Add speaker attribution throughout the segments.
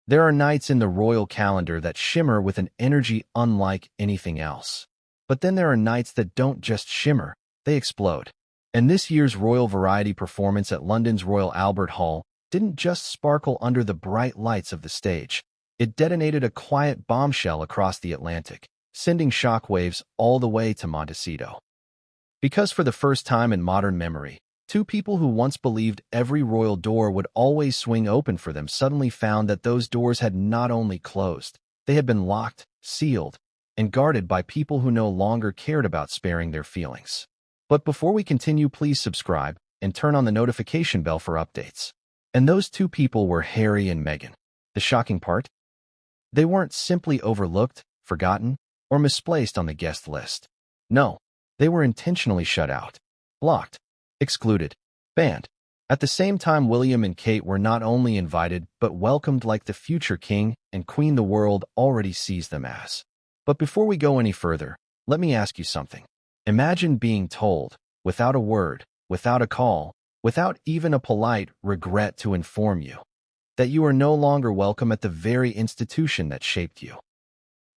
Speaker 1: There are nights in the royal calendar that shimmer with an energy unlike anything else. But then there are nights that don't just shimmer, they explode. And this year's royal variety performance at London's Royal Albert Hall didn't just sparkle under the bright lights of the stage. It detonated a quiet bombshell across the Atlantic, sending shockwaves all the way to Montecito. Because for the first time in modern memory, two people who once believed every royal door would always swing open for them suddenly found that those doors had not only closed, they had been locked, sealed, and guarded by people who no longer cared about sparing their feelings. But before we continue, please subscribe and turn on the notification bell for updates. And those two people were Harry and Meghan. The shocking part? They weren't simply overlooked, forgotten, or misplaced on the guest list. No, they were intentionally shut out, blocked, excluded, banned. At the same time, William and Kate were not only invited but welcomed like the future king and queen the world already sees them as. But before we go any further, let me ask you something. Imagine being told, without a word, without a call, without even a polite regret to inform you, that you are no longer welcome at the very institution that shaped you.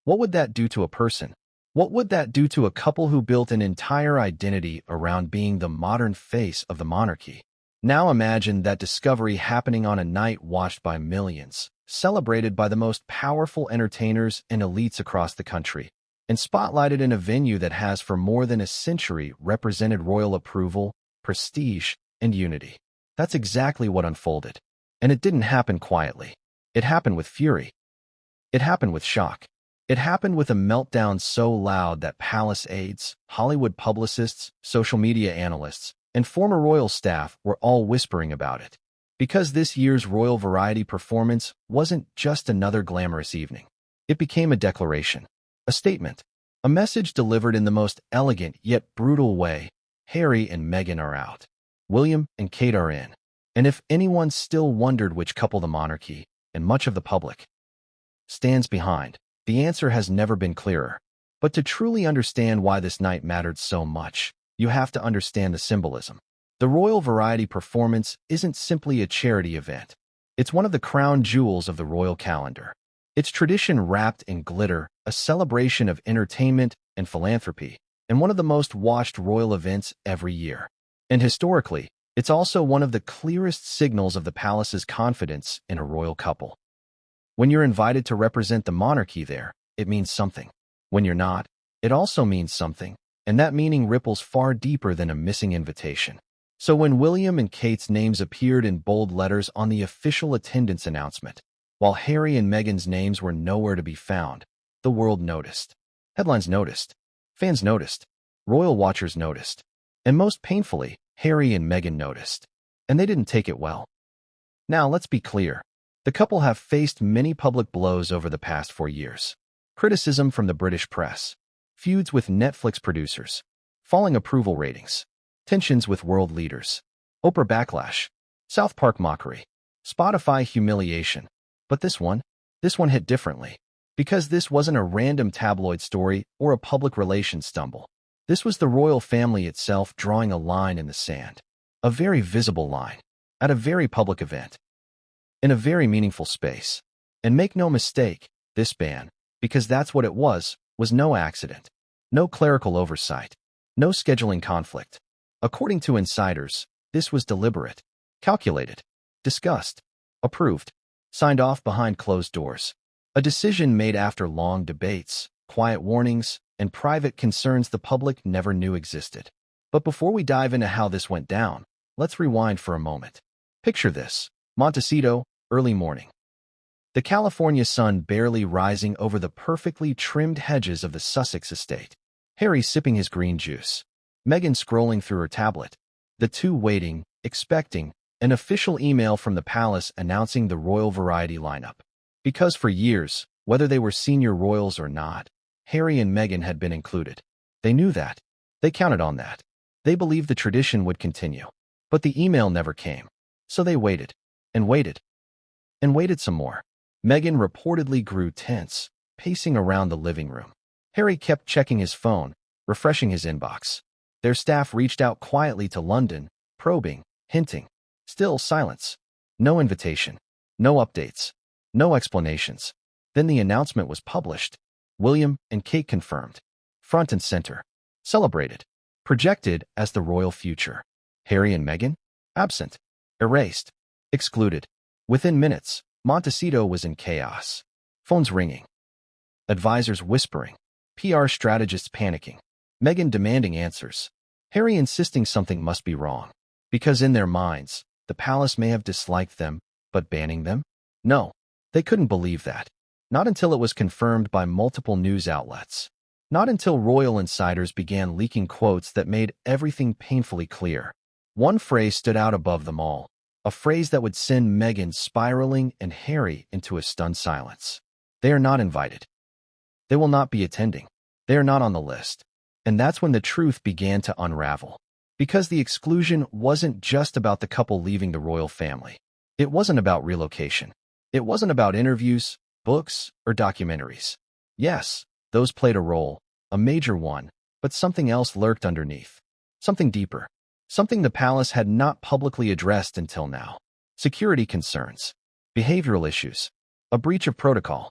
Speaker 1: What would that do to a person? What would that do to a couple who built an entire identity around being the modern face of the monarchy? Now imagine that discovery happening on a night watched by millions, celebrated by the most powerful entertainers and elites across the country, and spotlighted in a venue that has for more than a century represented royal approval, prestige, and unity. That's exactly what unfolded. And it didn't happen quietly. It happened with fury. It happened with shock. It happened with a meltdown so loud that palace aides, Hollywood publicists, social media analysts, and former royal staff were all whispering about it. Because this year's royal variety performance wasn't just another glamorous evening. It became a declaration, a statement, a message delivered in the most elegant yet brutal way. Harry and Meghan are out. William and Kate are in. And if anyone still wondered which couple the monarchy, and much of the public, stands behind, the answer has never been clearer. But to truly understand why this night mattered so much, you have to understand the symbolism. The royal variety performance isn't simply a charity event. It's one of the crown jewels of the royal calendar. It's tradition wrapped in glitter, a celebration of entertainment and philanthropy, and one of the most watched royal events every year. And historically, it's also one of the clearest signals of the palace's confidence in a royal couple. When you're invited to represent the monarchy there, it means something. When you're not, it also means something, and that meaning ripples far deeper than a missing invitation. So when William and Kate's names appeared in bold letters on the official attendance announcement, while Harry and Meghan's names were nowhere to be found, the world noticed. Headlines noticed. Fans noticed. Royal watchers noticed. And most painfully, Harry and Meghan noticed. And they didn't take it well. Now, let's be clear. The couple have faced many public blows over the past 4 years. Criticism from the British press, feuds with Netflix producers, falling approval ratings, tensions with world leaders, Oprah backlash, South Park mockery, Spotify humiliation. But this one hit differently. Because this wasn't a random tabloid story or a public relations stumble. This was the royal family itself drawing a line in the sand. A very visible line. At a very public event. In a very meaningful space. And make no mistake, this ban, because that's what it was no accident. No clerical oversight. No scheduling conflict. According to insiders, this was deliberate, calculated, discussed, approved, signed off behind closed doors. A decision made after long debates, quiet warnings, and private concerns the public never knew existed. But before we dive into how this went down, let's rewind for a moment. Picture this. Montecito, early morning. The California sun barely rising over the perfectly trimmed hedges of the Sussex estate. Harry sipping his green juice. Meghan scrolling through her tablet. The two waiting, expecting, an official email from the palace announcing the royal variety lineup. Because for years, whether they were senior royals or not, Harry and Meghan had been included. They knew that. They counted on that. They believed the tradition would continue. But the email never came. So they waited. And waited. And waited some more. Meghan reportedly grew tense, pacing around the living room. Harry kept checking his phone, refreshing his inbox. Their staff reached out quietly to London, probing, hinting. Still silence. No invitation. No updates. No explanations. Then the announcement was published. William and Kate confirmed. Front and center. Celebrated. Projected as the royal future. Harry and Meghan? Absent. Erased. Excluded. Within minutes, Montecito was in chaos. Phones ringing. Advisors whispering. PR strategists panicking. Meghan demanding answers. Harry insisting something must be wrong. Because in their minds, the palace may have disliked them, but banning them? No, they couldn't believe that. Not until it was confirmed by multiple news outlets. Not until royal insiders began leaking quotes that made everything painfully clear. One phrase stood out above them all, a phrase that would send Meghan spiraling and Harry into a stunned silence. They are not invited. They will not be attending. They are not on the list. And that's when the truth began to unravel. Because the exclusion wasn't just about the couple leaving the royal family. It wasn't about relocation. It wasn't about interviews, books, or documentaries. Yes, those played a role, a major one, but something else lurked underneath. Something deeper. Something the palace had not publicly addressed until now. Security concerns. Behavioral issues. A breach of protocol.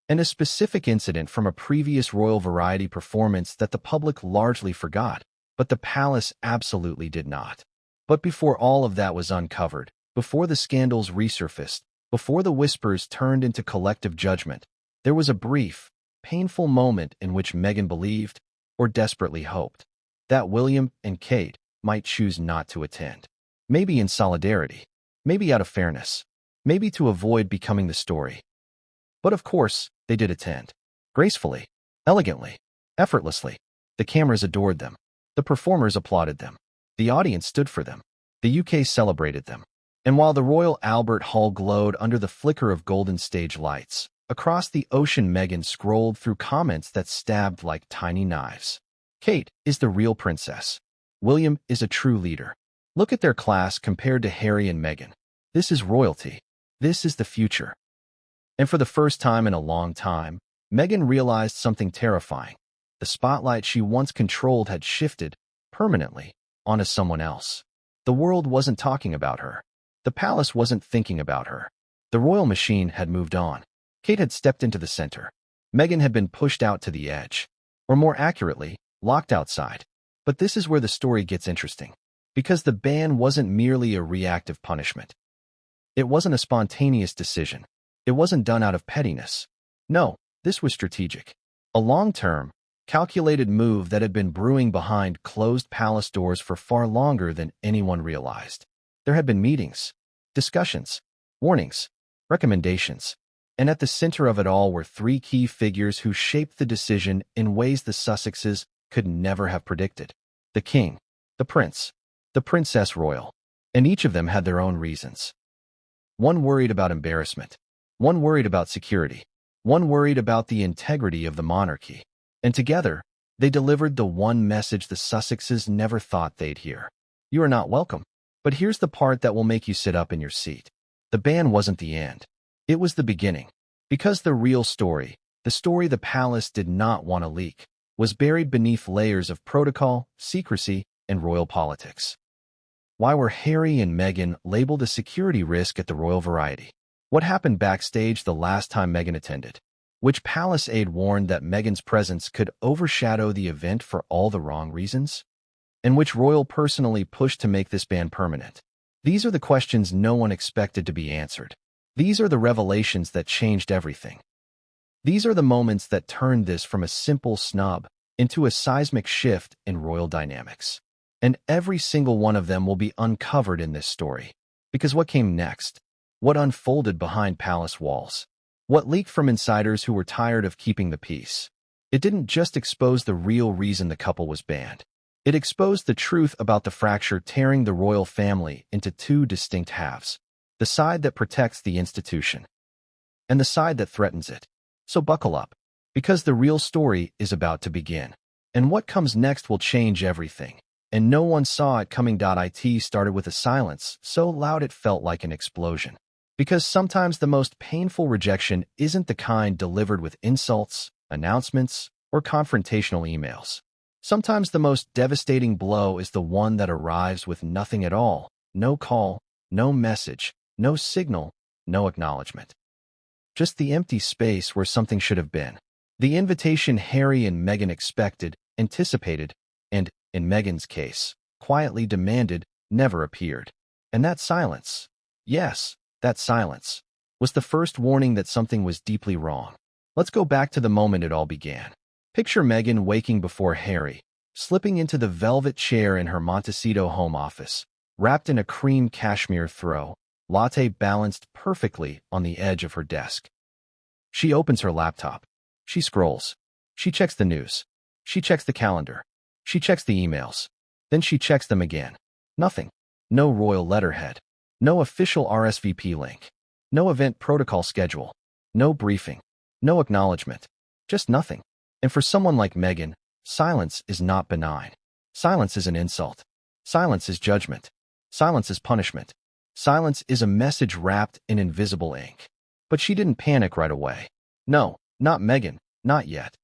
Speaker 1: And a specific incident from a previous royal variety performance that the public largely forgot, but the palace absolutely did not. But before all of that was uncovered, before the scandals resurfaced, before the whispers turned into collective judgment, there was a brief, painful moment in which Meghan believed, or desperately hoped, that William and Kate might choose not to attend. Maybe in solidarity, maybe out of fairness, maybe to avoid becoming the story. But of course, they did attend. Gracefully, elegantly, effortlessly. The cameras adored them. The performers applauded them. The audience stood for them. The UK celebrated them. And while the Royal Albert Hall glowed under the flicker of golden stage lights, across the ocean Meghan scrolled through comments that stabbed like tiny knives. Kate is the real princess. William is a true leader. Look at their class compared to Harry and Meghan. This is royalty. This is the future. And for the first time in a long time, Meghan realized something terrifying. The spotlight she once controlled had shifted, permanently, onto someone else. The world wasn't talking about her. The palace wasn't thinking about her. The royal machine had moved on. Kate had stepped into the center. Meghan had been pushed out to the edge. Or more accurately, locked outside. But this is where the story gets interesting. Because the ban wasn't merely a reactive punishment. It wasn't a spontaneous decision. It wasn't done out of pettiness. No, this was strategic. A long-term, calculated move that had been brewing behind closed palace doors for far longer than anyone realized. There had been meetings, discussions, warnings, recommendations. And at the center of it all were three key figures who shaped the decision in ways the Sussexes could never have predicted. The king, the prince, the princess royal. And each of them had their own reasons. One worried about embarrassment. One worried about security. One worried about the integrity of the monarchy. And together, they delivered the one message the Sussexes never thought they'd hear. You are not welcome. But here's the part that will make you sit up in your seat. The ban wasn't the end. It was the beginning. Because the real story, the story the palace did not want to leak, was buried beneath layers of protocol, secrecy, and royal politics. Why were Harry and Meghan labeled a security risk at the royal variety? What happened backstage the last time Meghan attended? Which palace aide warned that Meghan's presence could overshadow the event for all the wrong reasons? And which royal personally pushed to make this ban permanent? These are the questions no one expected to be answered. These are the revelations that changed everything. These are the moments that turned this from a simple snub into a seismic shift in royal dynamics. And every single one of them will be uncovered in this story. Because what came next? What unfolded behind palace walls? What leaked from insiders who were tired of keeping the peace? It didn't just expose the real reason the couple was banned. It exposed the truth about the fracture tearing the royal family into two distinct halves. The side that protects the institution, and the side that threatens it. So buckle up, because the real story is about to begin. And what comes next will change everything. And no one saw it coming. It started with a silence so loud it felt like an explosion. Because sometimes the most painful rejection isn't the kind delivered with insults, announcements, or confrontational emails. Sometimes the most devastating blow is the one that arrives with nothing at all. No call, no message, no signal, no acknowledgement. just the empty space where something should have been. The invitation Harry and Meghan expected, anticipated, and, in Meghan's case, quietly demanded, never appeared. And that silence, yes, that silence, was the first warning that something was deeply wrong. Let's go back to the moment it all began. Picture Meghan waking before Harry, slipping into the velvet chair in her Montecito home office, wrapped in a cream cashmere throw, latte balanced perfectly on the edge of her desk. She opens her laptop. She scrolls. She checks the news. She checks the calendar. She checks the emails. Then she checks them again. Nothing. No royal letterhead. No official RSVP link. No event protocol schedule. No briefing. No acknowledgement. Just nothing. And for someone like Meghan, silence is not benign. Silence is an insult. Silence is judgment. Silence is punishment. Silence is a message wrapped in invisible ink. But she didn't panic right away. No, not Meghan, not yet.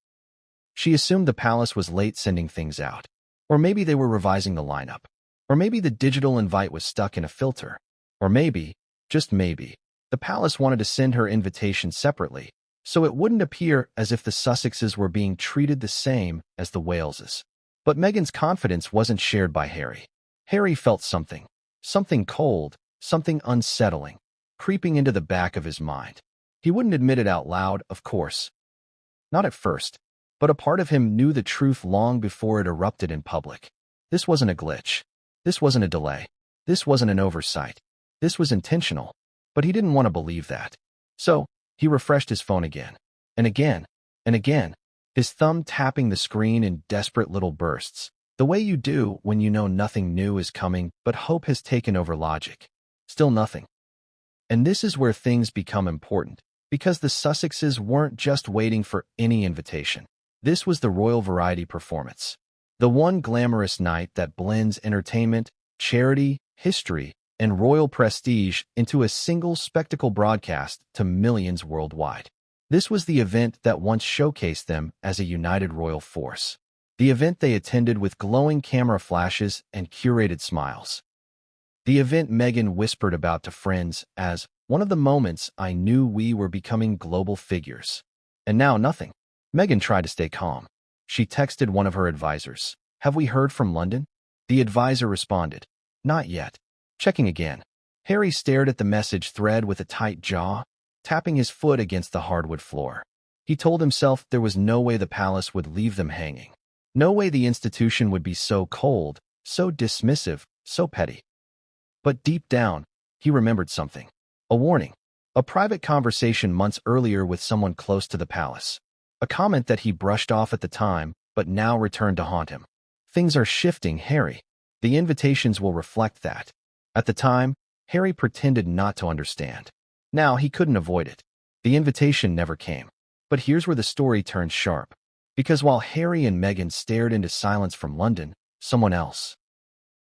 Speaker 1: She assumed the palace was late sending things out. Or maybe they were revising the lineup. Or maybe the digital invite was stuck in a filter. Or maybe, just maybe, the palace wanted to send her invitation separately, so it wouldn't appear as if the Sussexes were being treated the same as the Waleses. But Meghan's confidence wasn't shared by Harry. Harry felt something. Something cold, something unsettling, creeping into the back of his mind. He wouldn't admit it out loud, of course. Not at first, but a part of him knew the truth long before it erupted in public. This wasn't a glitch. This wasn't a delay. This wasn't an oversight. This was intentional. But he didn't want to believe that. So, he refreshed his phone again, and again, and again, his thumb tapping the screen in desperate little bursts, the way you do when you know nothing new is coming but hope has taken over logic. Still nothing. And this is where things become important, because the Sussexes weren't just waiting for any invitation. This was the royal variety performance. The one glamorous night that blends entertainment, charity, history, and royal prestige into a single spectacle broadcast to millions worldwide. This was the event that once showcased them as a united royal force. The event they attended with glowing camera flashes and curated smiles. The event Meghan whispered about to friends as one of the moments I knew we were becoming global figures. And now nothing. Meghan tried to stay calm. She texted one of her advisors. "Have we heard from London?" The advisor responded, "Not yet." Checking again. Harry stared at the message thread with a tight jaw, tapping his foot against the hardwood floor. He told himself there was no way the palace would leave them hanging. No way the institution would be so cold, so dismissive, so petty. But deep down, he remembered something. A warning. A private conversation months earlier with someone close to the palace. A comment that he brushed off at the time, but now returned to haunt him. Things are shifting, Harry. The invitations will reflect that. At the time, Harry pretended not to understand. Now he couldn't avoid it. The invitation never came. But here's where the story turns sharp. Because while Harry and Meghan stared into silence from London, someone else,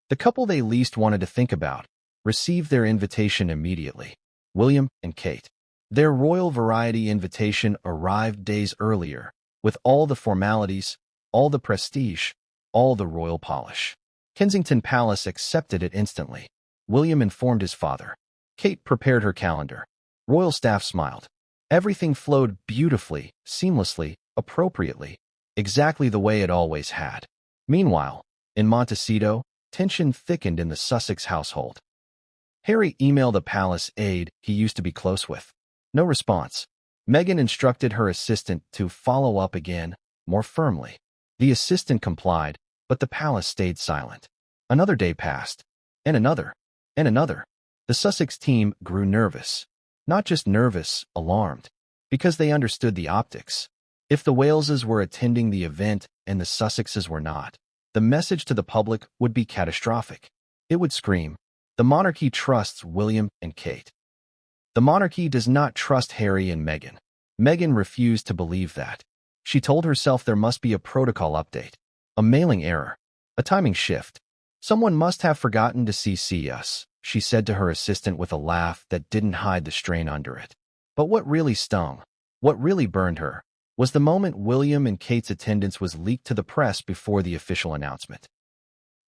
Speaker 1: the couple they least wanted to think about, received their invitation immediately. William and Kate. Their royal variety invitation arrived days earlier, with all the formalities, all the prestige, all the royal polish. Kensington Palace accepted it instantly. William informed his father. Kate prepared her calendar. Royal staff smiled. Everything flowed beautifully, seamlessly, appropriately, exactly the way it always had. Meanwhile, in Montecito, tension thickened in the Sussex household. Harry emailed a palace aide he used to be close with. No response. Meghan instructed her assistant to follow up again, more firmly. The assistant complied, but the palace stayed silent. Another day passed, and another. And another. The Sussex team grew nervous. Not just nervous, alarmed. Because they understood the optics. If the Waleses were attending the event and the Sussexes were not, the message to the public would be catastrophic. It would scream, "The monarchy trusts William and Kate." The monarchy does not trust Harry and Meghan. Meghan refused to believe that. She told herself there must be a protocol update, a mailing error, a timing shift. "Someone must have forgotten to CC us," she said to her assistant with a laugh that didn't hide the strain under it. But what really stung, what really burned her, was the moment William and Kate's attendance was leaked to the press before the official announcement.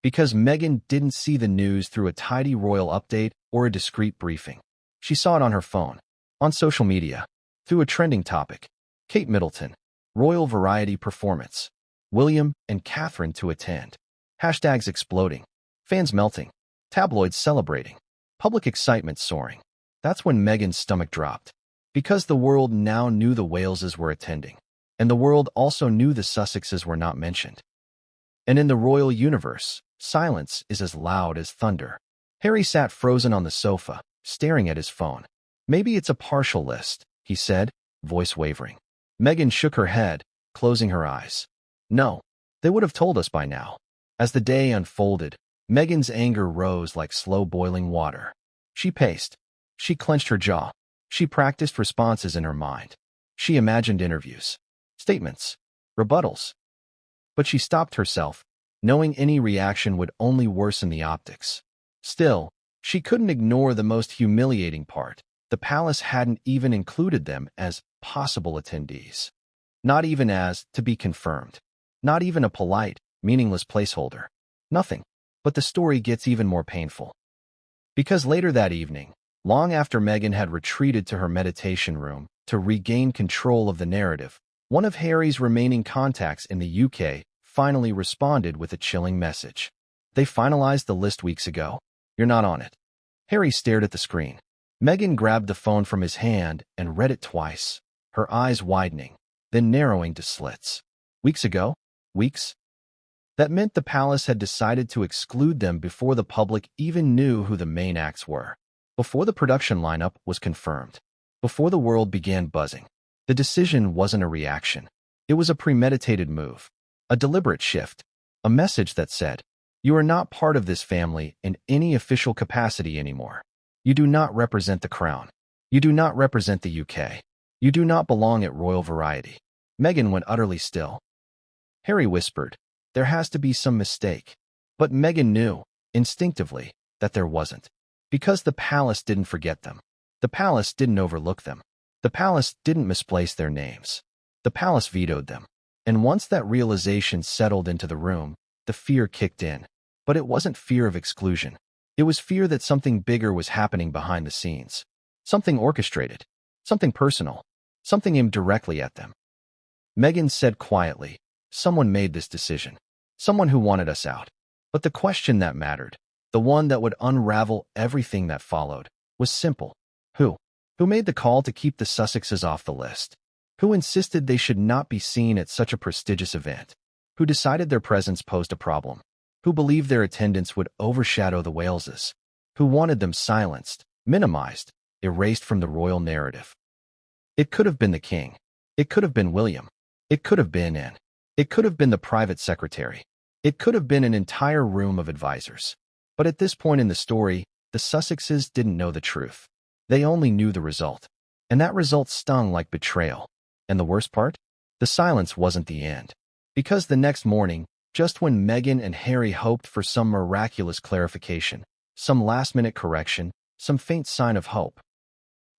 Speaker 1: Because Meghan didn't see the news through a tidy royal update or a discreet briefing. She saw it on her phone, on social media, To a trending topic. Kate Middleton. Royal Variety Performance. William and Catherine to attend. Hashtags exploding. Fans melting. Tabloids celebrating. Public excitement soaring. That's when Meghan's stomach dropped. Because the world now knew the Waleses were attending. And the world also knew the Sussexes were not mentioned. And in the royal universe, silence is as loud as thunder. Harry sat frozen on the sofa, staring at his phone. Maybe it's a partial list, he said, voice wavering. Meghan shook her head, closing her eyes. No, they would have told us by now. As the day unfolded, Meghan's anger rose like slow-boiling water. She paced. She clenched her jaw. She practiced responses in her mind. She imagined interviews, statements, rebuttals. But she stopped herself, knowing any reaction would only worsen the optics. Still, she couldn't ignore the most humiliating part. The palace hadn't even included them as possible attendees. Not even as to be confirmed. Not even a polite, meaningless placeholder. Nothing. But the story gets even more painful. Because later that evening, long after Meghan had retreated to her meditation room to regain control of the narrative, one of Harry's remaining contacts in the UK finally responded with a chilling message. They finalized the list weeks ago. You're not on it. Harry stared at the screen. Meghan grabbed the phone from his hand and read it twice, her eyes widening, then narrowing to slits. Weeks ago? Weeks? That meant the palace had decided to exclude them before the public even knew who the main acts were. Before the production lineup was confirmed. Before the world began buzzing. The decision wasn't a reaction. It was a premeditated move. A deliberate shift. A message that said, you are not part of this family in any official capacity anymore. You do not represent the crown. You do not represent the UK. You do not belong at Royal Variety. Meghan went utterly still. Harry whispered, there has to be some mistake. But Meghan knew, instinctively, that there wasn't. Because the palace didn't forget them. The palace didn't overlook them. The palace didn't misplace their names. The palace vetoed them. And once that realization settled into the room, the fear kicked in. But it wasn't fear of exclusion. It was fear that something bigger was happening behind the scenes. Something orchestrated. Something personal. Something aimed directly at them. Meghan said quietly, someone made this decision. Someone who wanted us out. But the question that mattered, the one that would unravel everything that followed, was simple. Who? Who made the call to keep the Sussexes off the list? Who insisted they should not be seen at such a prestigious event? Who decided their presence posed a problem? Who believed their attendance would overshadow the Waleses? Who wanted them silenced, minimized, erased from the royal narrative? It could have been the king. It could have been William. It could have been Anne. It could have been the private secretary. It could have been an entire room of advisors. But at this point in the story, the Sussexes didn't know the truth. They only knew the result. And that result stung like betrayal. And the worst part? The silence wasn't the end. Because the next morning, just when Meghan and Harry hoped for some miraculous clarification, some last-minute correction, some faint sign of hope,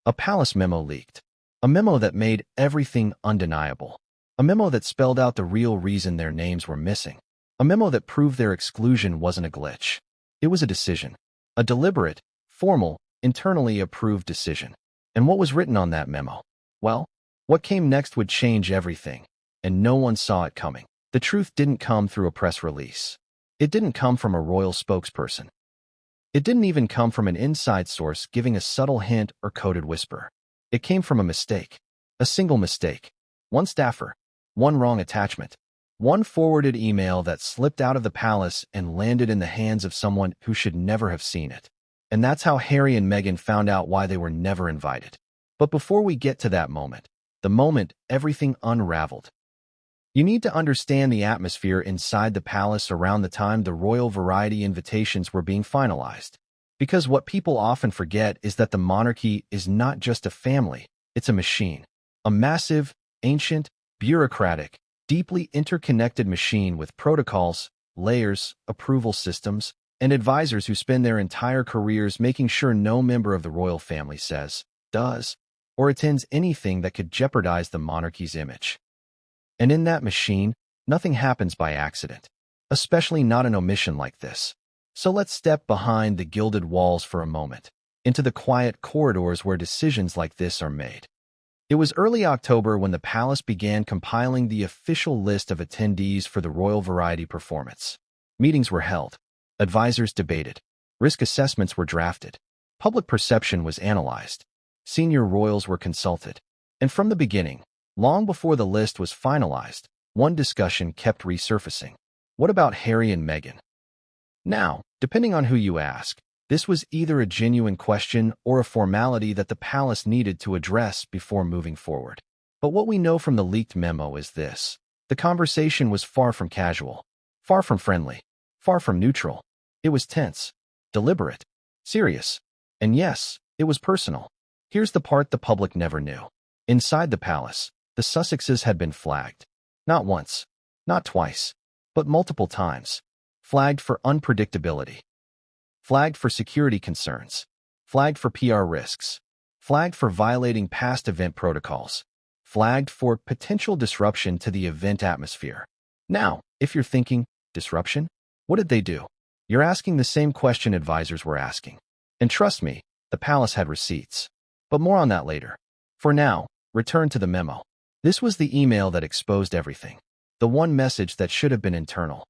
Speaker 1: a palace memo leaked. A memo that made everything undeniable. A memo that spelled out the real reason their names were missing. A memo that proved their exclusion wasn't a glitch. It was a decision. A deliberate, formal, internally approved decision. And what was written on that memo? Well, what came next would change everything. And no one saw it coming. The truth didn't come through a press release. It didn't come from a royal spokesperson. It didn't even come from an inside source giving a subtle hint or coded whisper. It came from a mistake. A single mistake. One staffer. One wrong attachment. One forwarded email that slipped out of the palace and landed in the hands of someone who should never have seen it. And that's how Harry and Meghan found out why they were never invited. But before we get to that moment, the moment everything unraveled, you need to understand the atmosphere inside the palace around the time the Royal Variety invitations were being finalized. Because what people often forget is that the monarchy is not just a family, it's a machine. A massive, ancient, bureaucratic, deeply interconnected machine with protocols, layers, approval systems, and advisors who spend their entire careers making sure no member of the royal family says, does, or attends anything that could jeopardize the monarchy's image. And in that machine, nothing happens by accident, especially not an omission like this. So let's step behind the gilded walls for a moment, into the quiet corridors where decisions like this are made. It was early October when the palace began compiling the official list of attendees for the royal variety performance. Meetings were held. Advisors debated. Risk assessments were drafted. Public perception was analyzed. Senior royals were consulted. And from the beginning, long before the list was finalized, one discussion kept resurfacing. What about Harry and Meghan? Now, depending on who you ask, this was either a genuine question or a formality that the palace needed to address before moving forward. But what we know from the leaked memo is this. The conversation was far from casual, far from friendly, far from neutral. It was tense, deliberate, serious, and yes, it was personal. Here's the part the public never knew. Inside the palace, the Sussexes had been flagged. Not once, not twice, but multiple times. Flagged for unpredictability. Flagged for security concerns. Flagged for PR risks. Flagged for violating past event protocols. Flagged for potential disruption to the event atmosphere. Now, if you're thinking, disruption? What did they do? You're asking the same question advisors were asking. And trust me, the palace had receipts. But more on that later. For now, return to the memo. This was the email that exposed everything. The one message that should have been internal.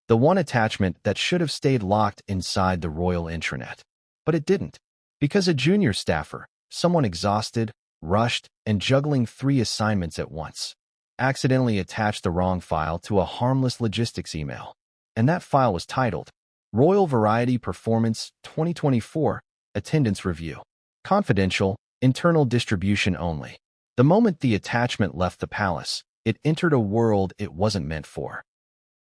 Speaker 1: The one attachment that should have stayed locked inside the royal intranet. But it didn't. Because a junior staffer, someone exhausted, rushed, and juggling 3 assignments at once, accidentally attached the wrong file to a harmless logistics email. And that file was titled, Royal Variety Performance 2024 Attendance Review. Confidential, internal distribution only. The moment the attachment left the palace, it entered a world it wasn't meant for.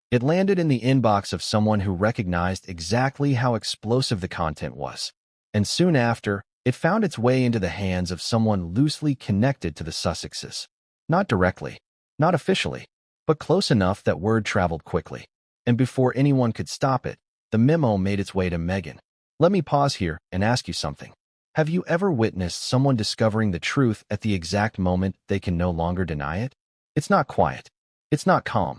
Speaker 1: It landed in the inbox of someone who recognized exactly how explosive the content was. And soon after, it found its way into the hands of someone loosely connected to the Sussexes. Not directly, not officially, but close enough that word traveled quickly. And before anyone could stop it, the memo made its way to Meghan. Let me pause here and ask you something. Have you ever witnessed someone discovering the truth at the exact moment they can no longer deny it? It's not quiet. It's not calm.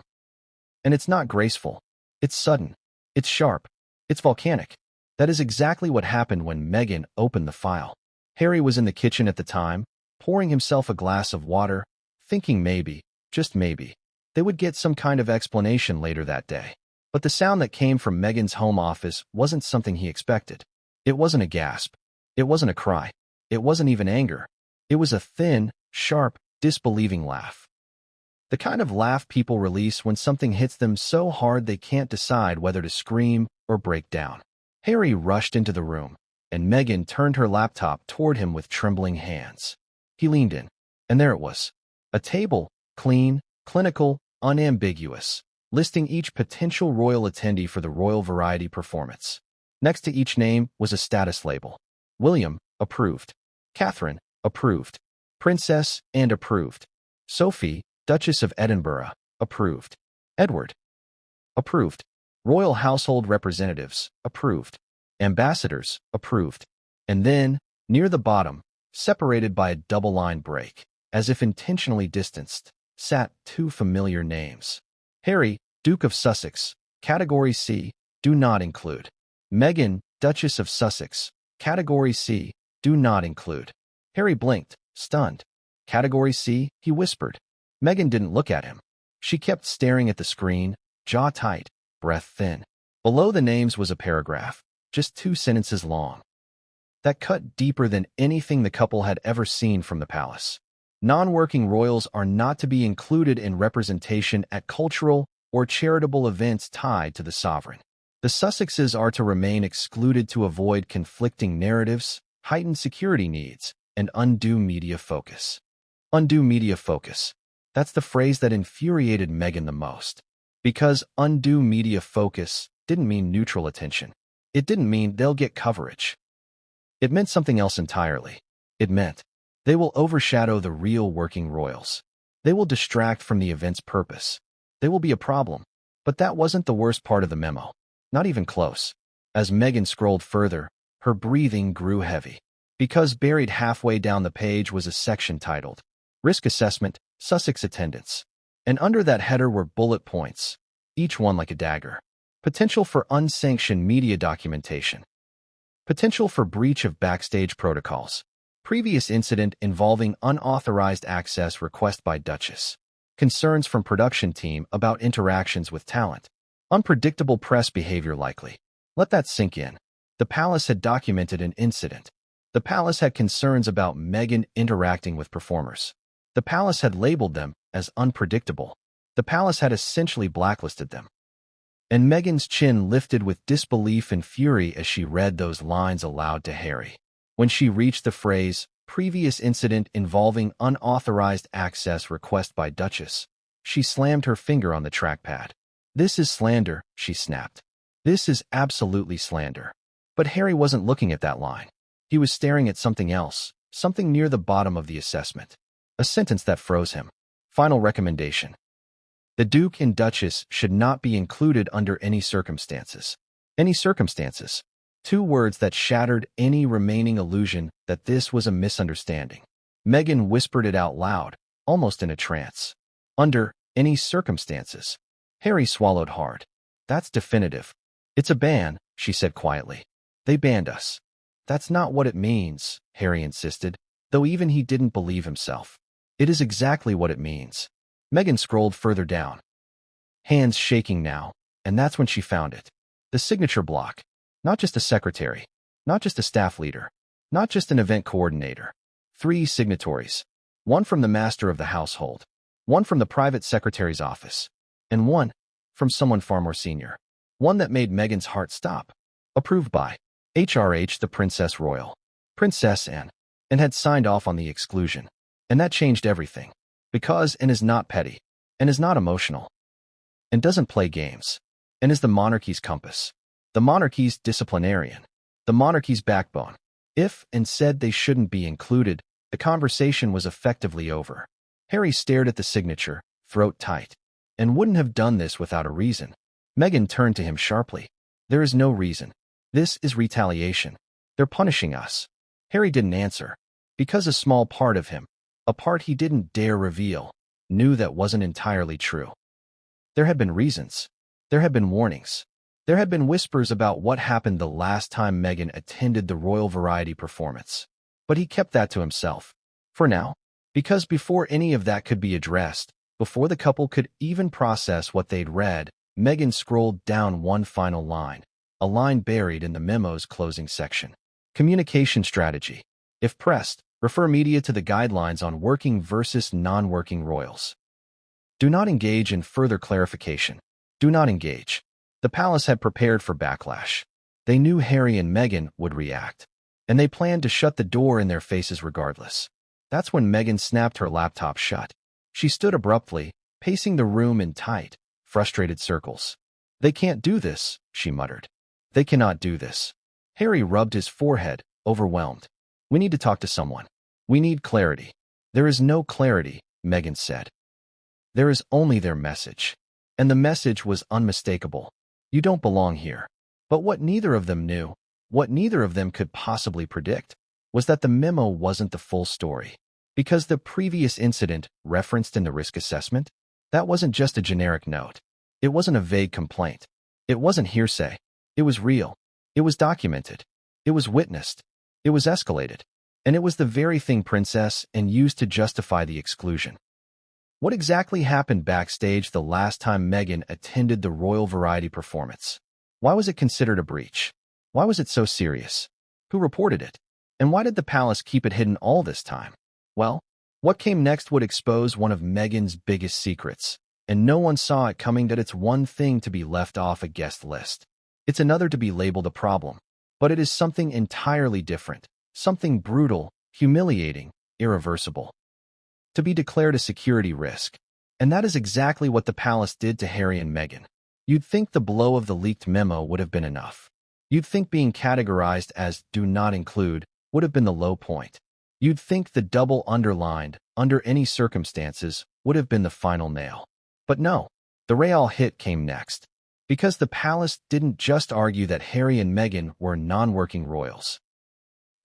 Speaker 1: And it's not graceful. It's sudden. It's sharp. It's volcanic. That is exactly what happened when Meghan opened the file. Harry was in the kitchen at the time, pouring himself a glass of water, thinking maybe, just maybe, they would get some kind of explanation later that day. But the sound that came from Meghan's home office wasn't something he expected. It wasn't a gasp. It wasn't a cry. It wasn't even anger. It was a thin, sharp, disbelieving laugh. The kind of laugh people release when something hits them so hard they can't decide whether to scream or break down. Harry rushed into the room, and Meghan turned her laptop toward him with trembling hands. He leaned in, and there it was. A table, clean, clinical, unambiguous, listing each potential royal attendee for the royal variety performance. Next to each name was a status label. William, approved. Catherine, approved. Princess and approved. Sophie, Duchess of Edinburgh, approved. Edward, approved. Royal Household Representatives, approved. Ambassadors, approved. And then, near the bottom, separated by a double-line break, as if intentionally distanced, sat 2 familiar names. Harry, Duke of Sussex, Category C, do not include. Meghan, Duchess of Sussex, Category C, do not include. Harry blinked, stunned. Category C, he whispered. Meghan didn't look at him. She kept staring at the screen, jaw tight, breath thin. Below the names was a paragraph, just 2 sentences long, that cut deeper than anything the couple had ever seen from the palace. Non-working royals are not to be included in representation at cultural or charitable events tied to the sovereign. The Sussexes are to remain excluded to avoid conflicting narratives, heightened security needs, and undue media focus. Undue media focus. That's the phrase that infuriated Meghan the most. Because undue media focus didn't mean neutral attention. It didn't mean they'll get coverage. It meant something else entirely. It meant they will overshadow the real working royals. They will distract from the event's purpose. They will be a problem. But that wasn't the worst part of the memo. Not even close. As Meghan scrolled further, her breathing grew heavy. Because buried halfway down the page was a section titled, Risk Assessment, Sussex Attendance. And under that header were bullet points, each one like a dagger. Potential for unsanctioned media documentation. Potential for breach of backstage protocols. Previous incident involving unauthorized access request by Duchess. Concerns from production team about interactions with talent. Unpredictable press behavior likely. Let that sink in. The palace had documented an incident. The palace had concerns about Meghan interacting with performers. The palace had labeled them as unpredictable. The palace had essentially blacklisted them. And Meghan's chin lifted with disbelief and fury as she read those lines aloud to Harry. When she reached the phrase, previous incident involving unauthorized access request by Duchess, she slammed her finger on the trackpad. This is slander, she snapped. This is absolutely slander. But Harry wasn't looking at that line. He was staring at something else, something near the bottom of the assessment. A sentence that froze him. Final recommendation. The Duke and Duchess should not be included under any circumstances. Any circumstances. Two words that shattered any remaining illusion that this was a misunderstanding. Meghan whispered it out loud, almost in a trance. Under any circumstances. Harry swallowed hard. That's definitive. It's a ban, she said quietly. They banned us. That's not what it means, Harry insisted, though even he didn't believe himself. It is exactly what it means. Meghan scrolled further down. Hands shaking now, and that's when she found it. The signature block. Not just a secretary. Not just a staff leader. Not just an event coordinator. 3 signatories. One from the master of the household. One from the private secretary's office. And one from someone far more senior. One that made Meghan's heart stop. Approved by HRH the Princess Royal. Princess Anne. And had signed off on the exclusion. And that changed everything. Because Anne is not petty. And is not emotional. And doesn't play games. And is the monarchy's compass. The monarchy's disciplinarian. The monarchy's backbone. If Anne said they shouldn't be included, the conversation was effectively over. Harry stared at the signature, throat tight. And wouldn't have done this without a reason. Meghan turned to him sharply. There is no reason. This is retaliation. They're punishing us. Harry didn't answer. Because a small part of him, a part he didn't dare reveal, knew that wasn't entirely true. There had been reasons. There had been warnings. There had been whispers about what happened the last time Meghan attended the Royal Variety performance. But he kept that to himself. For now. Because before any of that could be addressed, before the couple could even process what they'd read, Meghan scrolled down one final line. A line buried in the memo's closing section. Communication strategy. If pressed, refer media to the guidelines on working versus non-working royals. Do not engage in further clarification. Do not engage. The palace had prepared for backlash. They knew Harry and Meghan would react. And they planned to shut the door in their faces regardless. That's when Meghan snapped her laptop shut. She stood abruptly, pacing the room in tight, frustrated circles. They can't do this, she muttered. They cannot do this. Harry rubbed his forehead, overwhelmed. We need to talk to someone. We need clarity. There is no clarity, Meghan said. There is only their message. And the message was unmistakable. You don't belong here. But what neither of them knew, what neither of them could possibly predict, was that the memo wasn't the full story. Because the previous incident, referenced in the risk assessment, that wasn't just a generic note. It wasn't a vague complaint. It wasn't hearsay. It was real. It was documented. It was witnessed. It was escalated. And it was the very thing Princess Anne used to justify the exclusion. What exactly happened backstage the last time Meghan attended the Royal Variety performance? Why was it considered a breach? Why was it so serious? Who reported it? And why did the palace keep it hidden all this time? Well, what came next would expose one of Meghan's biggest secrets, and no one saw it coming that it's one thing to be left off a guest list. It's another to be labeled a problem. But it is something entirely different, something brutal, humiliating, irreversible. To be declared a security risk. And that is exactly what the palace did to Harry and Meghan. You'd think the blow of the leaked memo would have been enough. You'd think being categorized as do not include would have been the low point. You'd think the double underlined, under any circumstances, would have been the final nail. But no, the real hit came next. Because the palace didn't just argue that Harry and Meghan were non-working royals.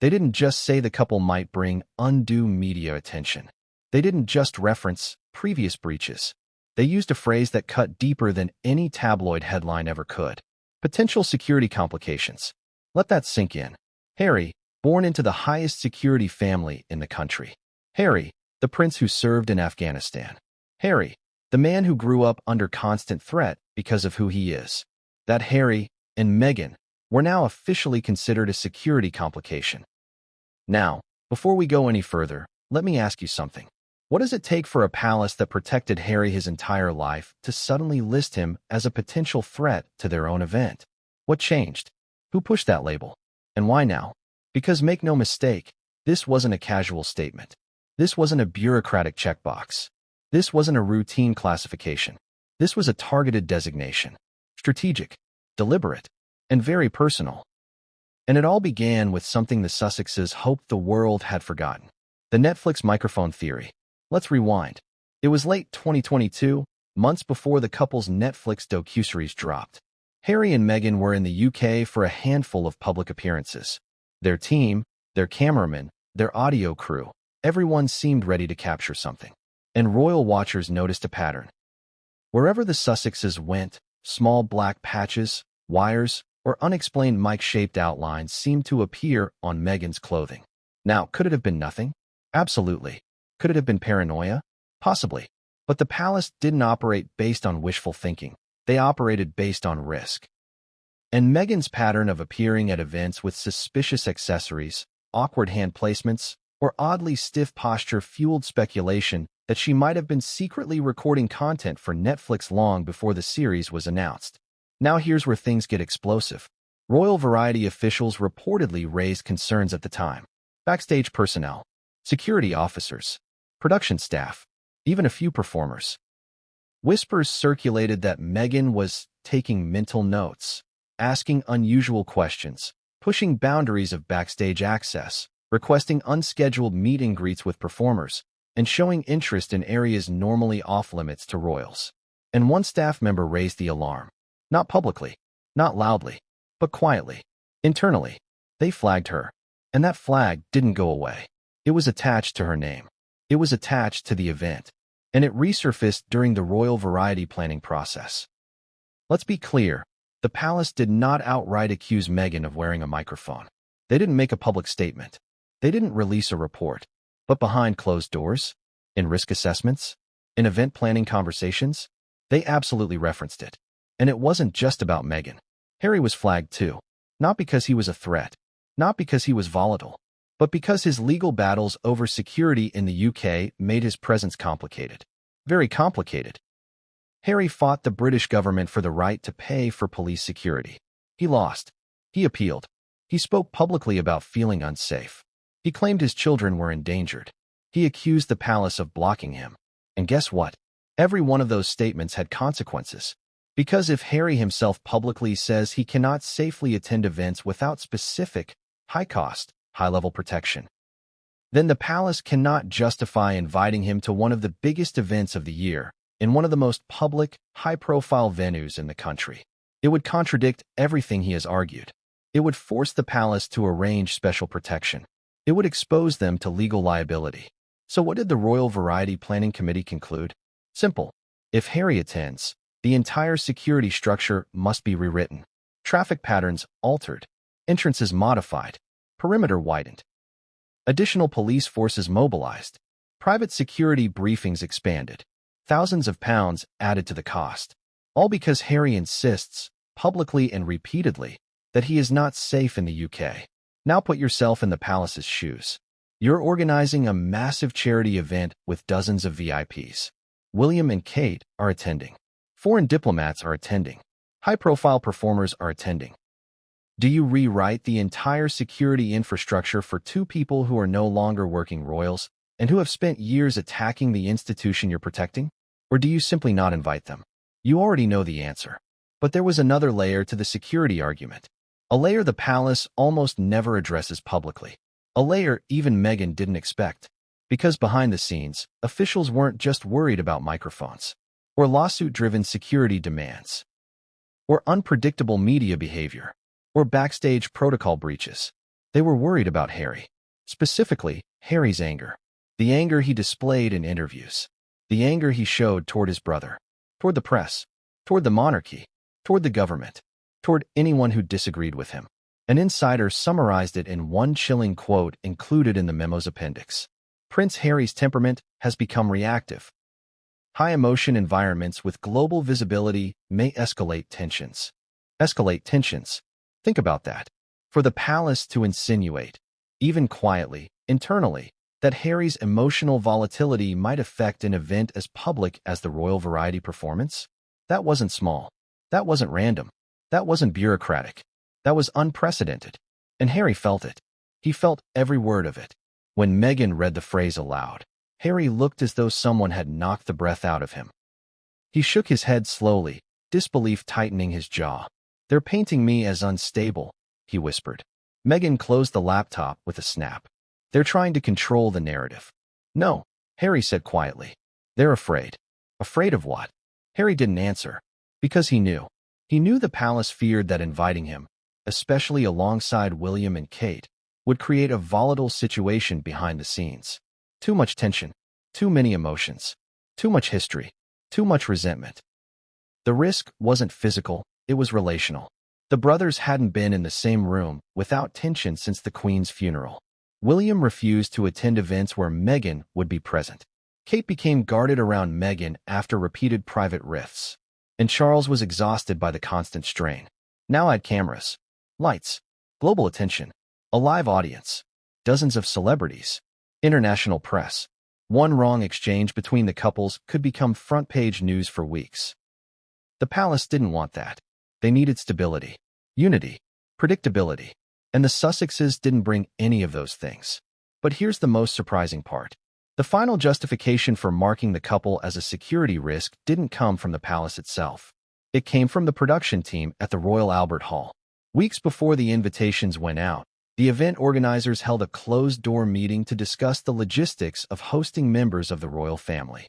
Speaker 1: They didn't just say the couple might bring undue media attention. They didn't just reference previous breaches. They used a phrase that cut deeper than any tabloid headline ever could. Potential security complications. Let that sink in. Harry, born into the highest security family in the country. Harry, the prince who served in Afghanistan. Harry, the man who grew up under constant threat because of who he is. That Harry and Meghan were now officially considered a security complication. Now, before we go any further, let me ask you something. What does it take for a palace that protected Harry his entire life to suddenly list him as a potential threat to their own event? What changed? Who pushed that label? And why now? Because make no mistake, this wasn't a casual statement. This wasn't a bureaucratic checkbox. This wasn't a routine classification. This was a targeted designation. Strategic, deliberate, and very personal. And it all began with something the Sussexes hoped the world had forgotten. The Netflix microphone theory. Let's rewind. It was late 2022, months before the couple's Netflix docuseries dropped. Harry and Meghan were in the UK for a handful of public appearances. Their team, their cameraman, their audio crew, everyone seemed ready to capture something. And royal watchers noticed a pattern. Wherever the Sussexes went, small black patches, wires, or unexplained mic-shaped outlines seemed to appear on Meghan's clothing. Now, could it have been nothing? Absolutely. Could it have been paranoia? Possibly. But the palace didn't operate based on wishful thinking. They operated based on risk. And Meghan's pattern of appearing at events with suspicious accessories, awkward hand placements, or oddly stiff posture fueled speculation that she might have been secretly recording content for Netflix long before the series was announced. Now here's where things get explosive. Royal Variety officials reportedly raised concerns at the time. Backstage personnel, security officers, production staff, even a few performers. Whispers circulated that Meghan was taking mental notes, asking unusual questions, pushing boundaries of backstage access, requesting unscheduled meet and greets with performers, and showing interest in areas normally off-limits to royals. And one staff member raised the alarm. Not publicly, not loudly, but quietly. Internally, they flagged her. And that flag didn't go away. It was attached to her name. It was attached to the event. And it resurfaced during the royal variety planning process. Let's be clear, the palace did not outright accuse Meghan of wearing a microphone. They didn't make a public statement. They didn't release a report. But behind closed doors, in risk assessments, in event planning conversations, they absolutely referenced it. And it wasn't just about Meghan. Harry was flagged too. Not because he was a threat, not because he was volatile, but because his legal battles over security in the UK made his presence complicated. Very complicated. Harry fought the British government for the right to pay for police security. He lost. He appealed. He spoke publicly about feeling unsafe. He claimed his children were endangered. He accused the palace of blocking him. And guess what? Every one of those statements had consequences. Because if Harry himself publicly says he cannot safely attend events without specific, high-cost, high-level protection, then the palace cannot justify inviting him to one of the biggest events of the year, in one of the most public, high-profile venues in the country. It would contradict everything he has argued. It would force the palace to arrange special protection. It would expose them to legal liability. So what did the Royal Variety Planning Committee conclude? Simple. If Harry attends, the entire security structure must be rewritten. Traffic patterns altered. Entrances modified. Perimeter widened. Additional police forces mobilized. Private security briefings expanded. Thousands of pounds added to the cost. All because Harry insists, publicly and repeatedly, that he is not safe in the UK. Now put yourself in the palace's shoes. You're organizing a massive charity event with dozens of VIPs. William and Kate are attending. Foreign diplomats are attending. High-profile performers are attending. Do you rewrite the entire security infrastructure for two people who are no longer working royals and who have spent years attacking the institution you're protecting? Or do you simply not invite them? You already know the answer. But there was another layer to the security argument. A layer the palace almost never addresses publicly. A layer even Meghan didn't expect. Because behind the scenes, officials weren't just worried about microphones, or lawsuit-driven security demands, or unpredictable media behavior, or backstage protocol breaches. They were worried about Harry. Specifically, Harry's anger. The anger he displayed in interviews. The anger he showed toward his brother, toward the press, toward the monarchy, toward the government, toward anyone who disagreed with him. An insider summarized it in one chilling quote included in the memo's appendix. Prince Harry's temperament has become reactive. High-emotion environments with global visibility may escalate tensions. Escalate tensions. Think about that. For the palace to insinuate, even quietly, internally, that Harry's emotional volatility might affect an event as public as the Royal Variety performance? That wasn't small. That wasn't random. That wasn't bureaucratic. That was unprecedented. And Harry felt it. He felt every word of it. When Meghan read the phrase aloud, Harry looked as though someone had knocked the breath out of him. He shook his head slowly, disbelief tightening his jaw. "They're painting me as unstable," he whispered. Meghan closed the laptop with a snap. "They're trying to control the narrative." "No," Harry said quietly. "They're afraid." Afraid of what? Harry didn't answer. Because he knew. He knew the palace feared that inviting him, especially alongside William and Kate, would create a volatile situation behind the scenes. Too much tension, too many emotions, too much history, too much resentment. The risk wasn't physical, it was relational. The brothers hadn't been in the same room without tension since the Queen's funeral. William refused to attend events where Meghan would be present. Kate became guarded around Meghan after repeated private rifts. And Charles was exhausted by the constant strain. Now had cameras, lights, global attention, a live audience, dozens of celebrities, international press. One wrong exchange between the couples could become front-page news for weeks. The palace didn't want that. They needed stability, unity, predictability, and the Sussexes didn't bring any of those things. But here's the most surprising part. The final justification for marking the couple as a security risk didn't come from the palace itself. It came from the production team at the Royal Albert Hall. Weeks before the invitations went out, the event organizers held a closed-door meeting to discuss the logistics of hosting members of the royal family.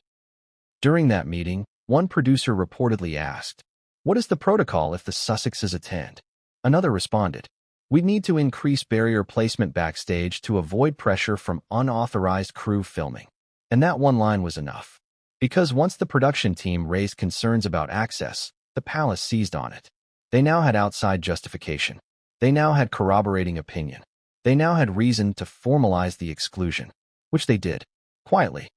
Speaker 1: During that meeting, one producer reportedly asked, "What is the protocol if the Sussexes attend?" Another responded, "We need to increase barrier placement backstage to avoid pressure from unauthorized crew filming." And that one line was enough. Because once the production team raised concerns about access, the palace seized on it. They now had outside justification. They now had corroborating opinion. They now had reason to formalize the exclusion, which they did, quietly,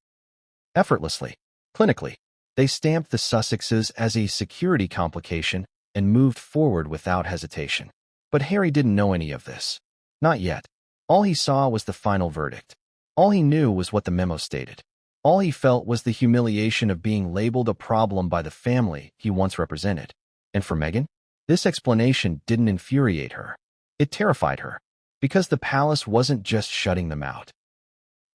Speaker 1: effortlessly, clinically. They stamped the Sussexes as a security complication and moved forward without hesitation. But Harry didn't know any of this. Not yet. All he saw was the final verdict. All he knew was what the memo stated. All he felt was the humiliation of being labeled a problem by the family he once represented. And for Meghan, this explanation didn't infuriate her. It terrified her, because the palace wasn't just shutting them out.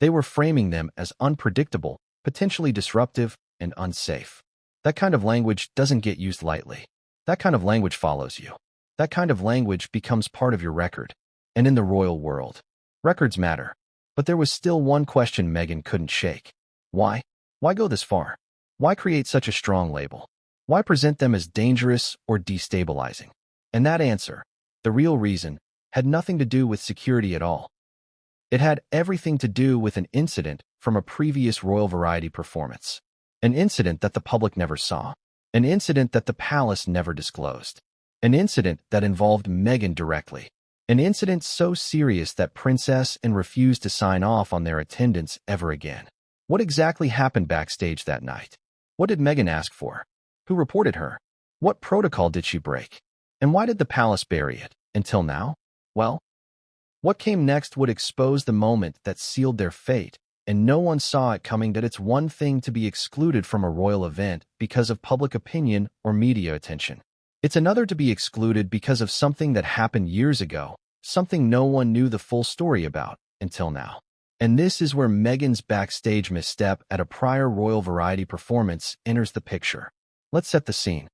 Speaker 1: They were framing them as unpredictable, potentially disruptive, and unsafe. That kind of language doesn't get used lightly. That kind of language follows you. That kind of language becomes part of your record. And in the royal world, records matter. But there was still one question Meghan couldn't shake. Why? Why go this far? Why create such a strong label? Why present them as dangerous or destabilizing? And that answer, the real reason, had nothing to do with security at all. It had everything to do with an incident from a previous Royal Variety performance. An incident that the public never saw. An incident that the palace never disclosed. An incident that involved Meghan directly. An incident so serious that Princess Anne refused to sign off on their attendance ever again. What exactly happened backstage that night? What did Meghan ask for? Who reported her? What protocol did she break? And why did the palace bury it, until now? Well, what came next would expose the moment that sealed their fate, and no one saw it coming that it's one thing to be excluded from a royal event because of public opinion or media attention. It's another to be excluded because of something that happened years ago, something no one knew the full story about, until now. And this is where Meghan's backstage misstep at a prior Royal Variety performance enters the picture. Let's set the scene.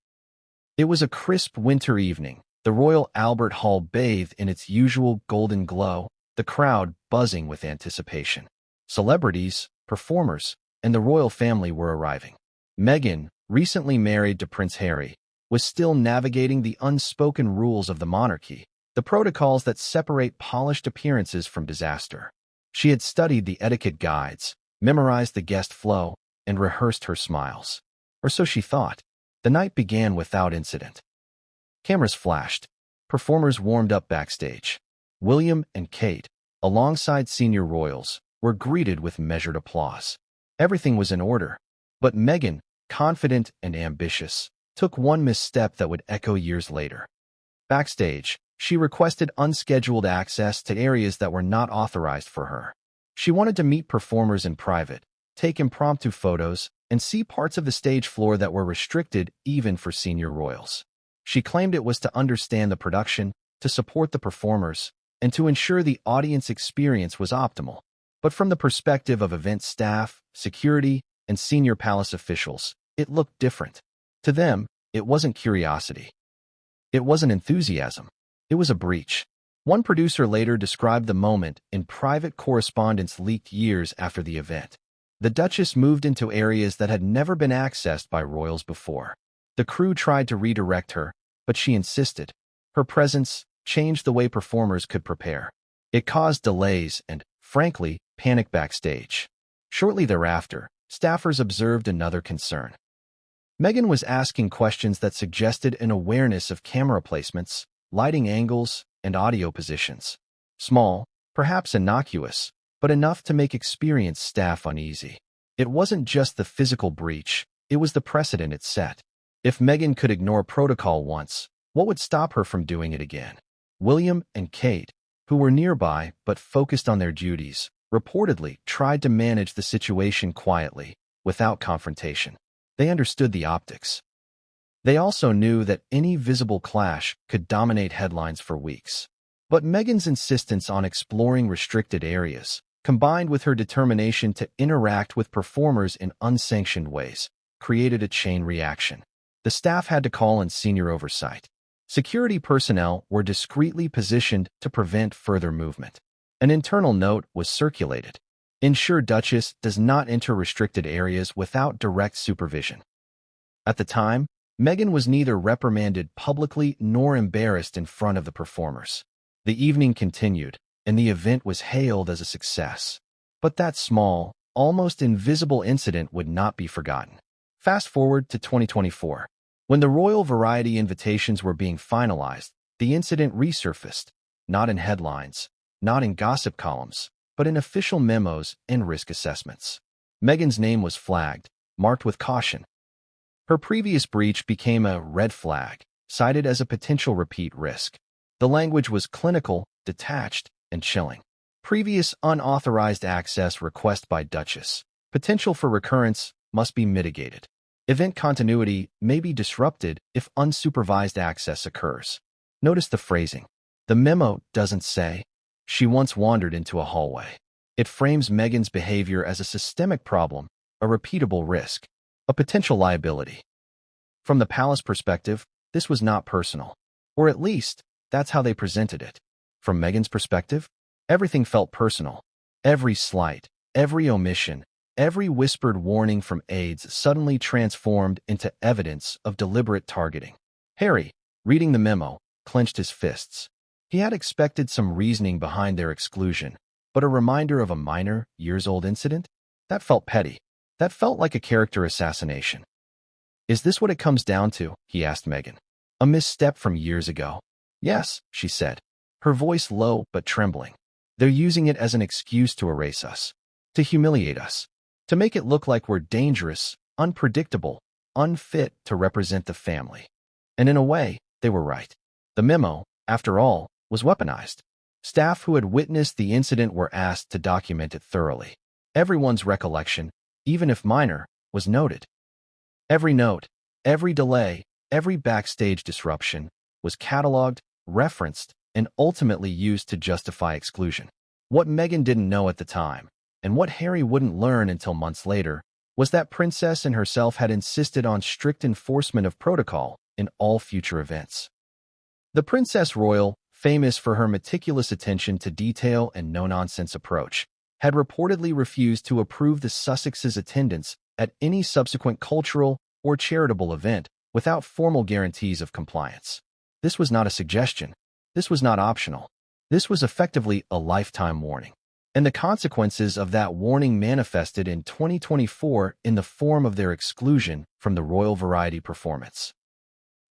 Speaker 1: It was a crisp winter evening. The Royal Albert Hall bathed in its usual golden glow, the crowd buzzing with anticipation. Celebrities, performers, and the royal family were arriving. Meghan, recently married to Prince Harry, was still navigating the unspoken rules of the monarchy, the protocols that separate polished appearances from disaster. She had studied the etiquette guides, memorized the guest flow, and rehearsed her smiles. Or so she thought. The night began without incident. Cameras flashed. performers warmed up backstage. William and Kate, alongside senior royals, were greeted with measured applause. Everything was in order. But Meghan, confident and ambitious, took one misstep that would echo years later. Backstage, she requested unscheduled access to areas that were not authorized for her. She wanted to meet performers in private, take impromptu photos, and see parts of the stage floor that were restricted even for senior royals. She claimed it was to understand the production, to support the performers, and to ensure the audience experience was optimal. But from the perspective of event staff, security, and senior palace officials, it looked different. To them, it wasn't curiosity. It wasn't enthusiasm. It was a breach. One producer later described the moment in private correspondence leaked years after the event. The Duchess moved into areas that had never been accessed by royals before. The crew tried to redirect her, but she insisted. Her presence changed the way performers could prepare. It caused delays and, frankly, panic backstage. Shortly thereafter, staffers observed another concern. Meghan was asking questions that suggested an awareness of camera placements, lighting angles, and audio positions. Small, perhaps innocuous, but enough to make experienced staff uneasy. It wasn't just the physical breach, it was the precedent it set. If Meghan could ignore protocol once, what would stop her from doing it again? William and Kate, who were nearby but focused on their duties, reportedly tried to manage the situation quietly, without confrontation. They understood the optics. They also knew that any visible clash could dominate headlines for weeks. But Meghan's insistence on exploring restricted areas, combined with her determination to interact with performers in unsanctioned ways, created a chain reaction. The staff had to call in senior oversight. Security personnel were discreetly positioned to prevent further movement. An internal note was circulated. Ensure Duchess does not enter restricted areas without direct supervision. At the time, Meghan was neither reprimanded publicly nor embarrassed in front of the performers. The evening continued, and the event was hailed as a success. But that small, almost invisible incident would not be forgotten. Fast forward to 2024. When the royal variety invitations were being finalized, the incident resurfaced, not in headlines, not in gossip columns, but in official memos and risk assessments. Meghan's name was flagged, marked with caution. Her previous breach became a red flag, cited as a potential repeat risk. The language was clinical, detached, and chilling. Previous unauthorized access request by Duchess. Potential for recurrence must be mitigated. Event continuity may be disrupted if unsupervised access occurs. Notice the phrasing. The memo doesn't say, "She once wandered into a hallway." It frames Meghan's behavior as a systemic problem, a repeatable risk, a potential liability. From the palace perspective, this was not personal. Or at least, that's how they presented it. From Meghan's perspective, everything felt personal. Every slight, every omission, every whispered warning from aides suddenly transformed into evidence of deliberate targeting. Harry, reading the memo, clenched his fists. He had expected some reasoning behind their exclusion, but a reminder of a minor, years-old incident? That felt petty. That felt like a character assassination. "Is this what it comes down to?" he asked Meghan. "A misstep from years ago?" "Yes," she said, her voice low but trembling. "They're using it as an excuse to erase us, to humiliate us, to make it look like we're dangerous, unpredictable, unfit to represent the family." And in a way, they were right. The memo, after all, was weaponized. Staff who had witnessed the incident were asked to document it thoroughly. Everyone's recollection, even if minor, was noted. Every note, every delay, every backstage disruption was cataloged, referenced, and ultimately used to justify exclusion. What Meghan didn't know at the time, and what Harry wouldn't learn until months later, was that Princess and herself had insisted on strict enforcement of protocol in all future events. The Princess Royal, famous for her meticulous attention to detail and no-nonsense approach, had reportedly refused to approve the Sussexes' attendance at any subsequent cultural or charitable event without formal guarantees of compliance. This was not a suggestion. This was not optional. This was effectively a lifetime warning. And the consequences of that warning manifested in 2024 in the form of their exclusion from the royal variety performance.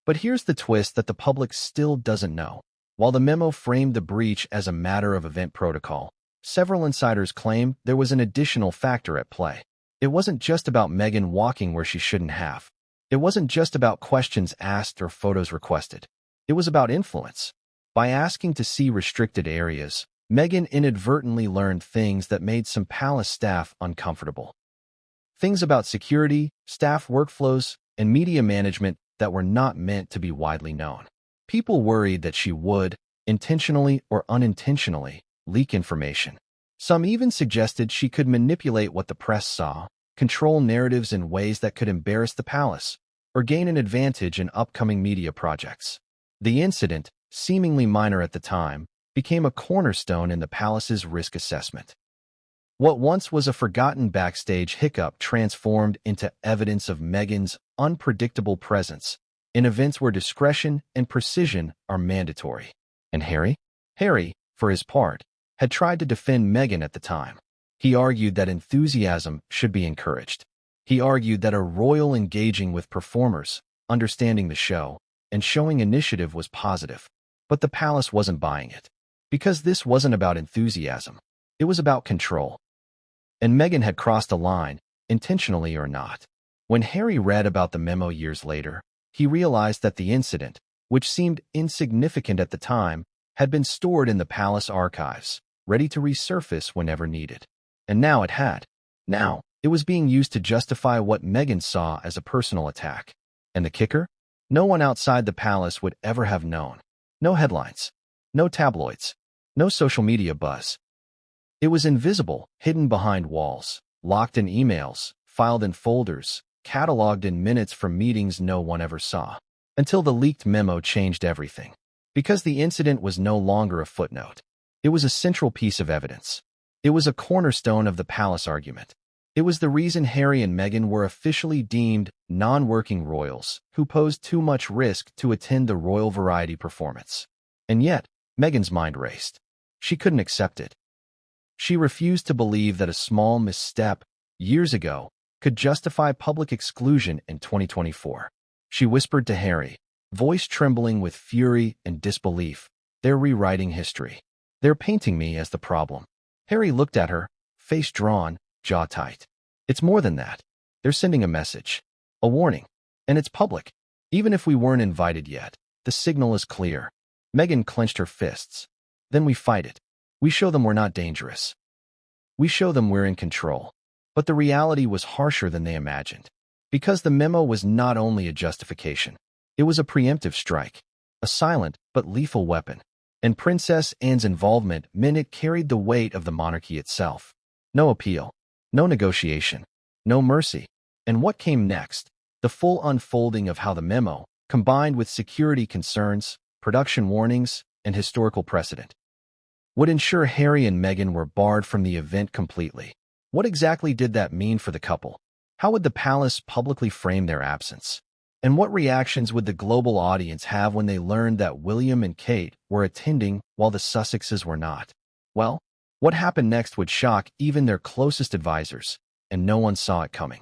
Speaker 1: But here's the twist that the public still doesn't know. While the memo framed the breach as a matter of event protocol, several insiders claim there was an additional factor at play. It wasn't just about Meghan walking where she shouldn't have. It wasn't just about questions asked or photos requested. It was about influence. By asking to see restricted areas, Meghan inadvertently learned things that made some palace staff uncomfortable. Things about security, staff workflows, and media management that were not meant to be widely known. People worried that she would, intentionally or unintentionally, leak information. Some even suggested she could manipulate what the press saw, control narratives in ways that could embarrass the palace, or gain an advantage in upcoming media projects. The incident, seemingly minor at the time, became a cornerstone in the palace's risk assessment. What once was a forgotten backstage hiccup transformed into evidence of Meghan's unpredictable presence in events where discretion and precision are mandatory. And Harry? Harry, for his part, had tried to defend Meghan at the time. He argued that enthusiasm should be encouraged. He argued that a royal engaging with performers, understanding the show, and showing initiative was positive. But the palace wasn't buying it. Because this wasn't about enthusiasm. It was about control. And Meghan had crossed a line, intentionally or not. When Harry read about the memo years later, he realized that the incident, which seemed insignificant at the time, had been stored in the palace archives, ready to resurface whenever needed. And now it had. Now, it was being used to justify what Meghan saw as a personal attack. And the kicker? No one outside the palace would ever have known. No headlines. No tabloids. No social media buzz. It was invisible, hidden behind walls, locked in emails, filed in folders, cataloged in minutes from meetings no one ever saw. Until the leaked memo changed everything. Because the incident was no longer a footnote. It was a central piece of evidence. It was a cornerstone of the palace argument. It was the reason Harry and Meghan were officially deemed non-working royals who posed too much risk to attend the royal variety performance. And yet, Meghan's mind raced. She couldn't accept it. She refused to believe that a small misstep, years ago, could justify public exclusion in 2024. She whispered to Harry, voice trembling with fury and disbelief, "They're rewriting history. They're painting me as the problem." Harry looked at her, face drawn, jaw tight. "It's more than that. They're sending a message. A warning. And it's public. Even if we weren't invited yet, the signal is clear." Meghan clenched her fists. "Then we fight it. We show them we're not dangerous. We show them we're in control." But the reality was harsher than they imagined. Because the memo was not only a justification. It was a preemptive strike. A silent but lethal weapon. And Princess Anne's involvement meant it carried the weight of the monarchy itself. No appeal. No negotiation. No mercy. And what came next? The full unfolding of how the memo, combined with security concerns, production warnings, and historical precedent, would ensure Harry and Meghan were barred from the event completely. What exactly did that mean for the couple? How would the palace publicly frame their absence? And what reactions would the global audience have when they learned that William and Kate were attending while the Sussexes were not? Well, what happened next would shock even their closest advisors, and no one saw it coming.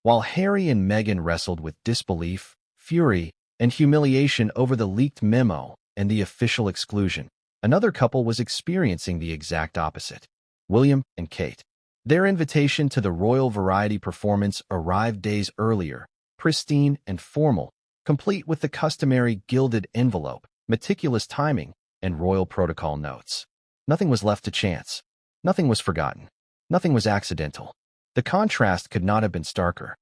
Speaker 1: While Harry and Meghan wrestled with disbelief, fury, and humiliation over the leaked memo and the official exclusion, another couple was experiencing the exact opposite. William and Kate. Their invitation to the royal variety performance arrived days earlier, pristine and formal, complete with the customary gilded envelope, meticulous timing, and royal protocol notes. Nothing was left to chance. Nothing was forgotten. Nothing was accidental. The contrast could not have been starker.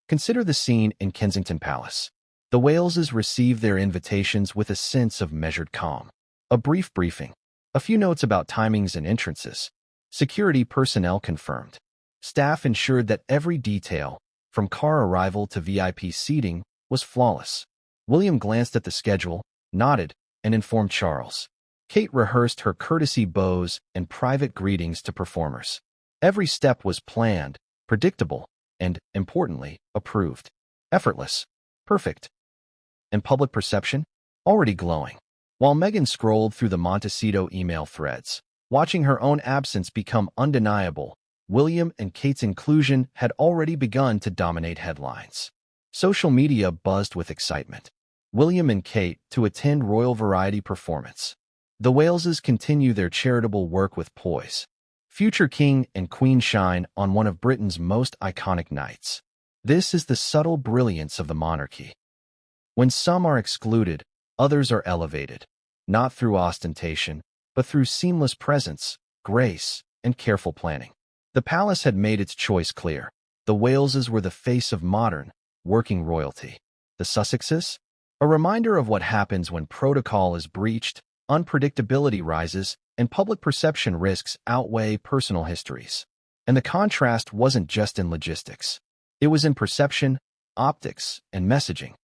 Speaker 1: Consider the scene in Kensington Palace. The Waleses received their invitations with a sense of measured calm. A brief briefing. A few notes about timings and entrances. Security personnel confirmed. Staff ensured that every detail, from car arrival to VIP seating, was flawless. William glanced at the schedule, nodded, and informed Charles. Kate rehearsed her courtesy bows and private greetings to performers. Every step was planned, predictable, and, importantly, approved. Effortless. Perfect. And public perception? Already glowing. While Meghan scrolled through the Montecito email threads, watching her own absence become undeniable, William and Kate's inclusion had already begun to dominate headlines. Social media buzzed with excitement. William and Kate to attend royal variety performance. The Waleses continue their charitable work with poise. Future king and queen shine on one of Britain's most iconic nights. This is the subtle brilliance of the monarchy. When some are excluded, others are elevated, not through ostentation, but through seamless presence, grace, and careful planning. The palace had made its choice clear. The Waleses were the face of modern, working royalty. The Sussexes? A reminder of what happens when protocol is breached, unpredictability rises, and public perception risks outweigh personal histories. And the contrast wasn't just in logistics. It was in perception, optics, and messaging.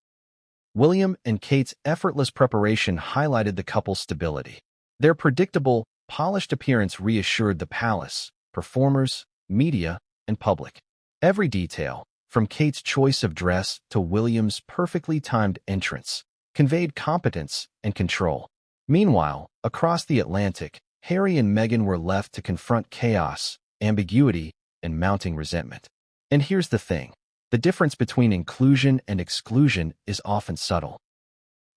Speaker 1: William and Kate's effortless preparation highlighted the couple's stability. Their predictable, polished appearance reassured the palace, performers, media, and public. Every detail, from Kate's choice of dress to William's perfectly timed entrance, conveyed competence and control. Meanwhile, across the Atlantic, Harry and Meghan were left to confront chaos, ambiguity, and mounting resentment. And here's the thing. The difference between inclusion and exclusion is often subtle.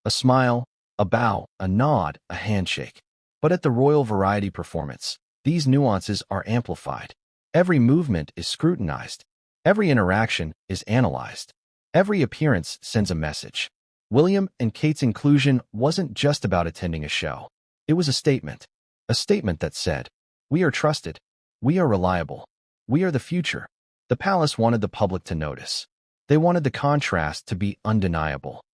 Speaker 1: A smile, a bow, a nod, a handshake. But at the royal variety performance, these nuances are amplified. Every movement is scrutinized. Every interaction is analyzed. Every appearance sends a message. William and Kate's inclusion wasn't just about attending a show. It was a statement that said, "We are trusted. We are reliable. We are the future." The palace wanted the public to notice. They wanted the contrast to be undeniable.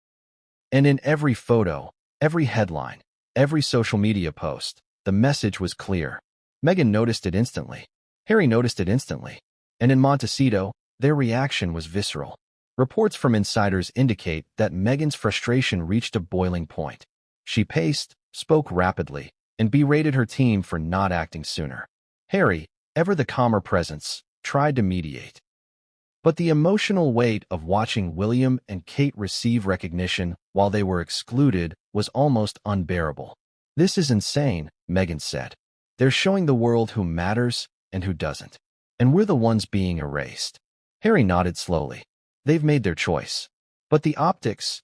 Speaker 1: And in every photo, every headline, every social media post, the message was clear. Meghan noticed it instantly. Harry noticed it instantly. And in Montecito, their reaction was visceral. Reports from insiders indicate that Meghan's frustration reached a boiling point. She paced, spoke rapidly, and berated her team for not acting sooner. Harry, ever the calmer presence, tried to mediate. But the emotional weight of watching William and Kate receive recognition while they were excluded was almost unbearable. "This is insane," Meghan said. "They're showing the world who matters and who doesn't. And we're the ones being erased." Harry nodded slowly. "They've made their choice. But the optics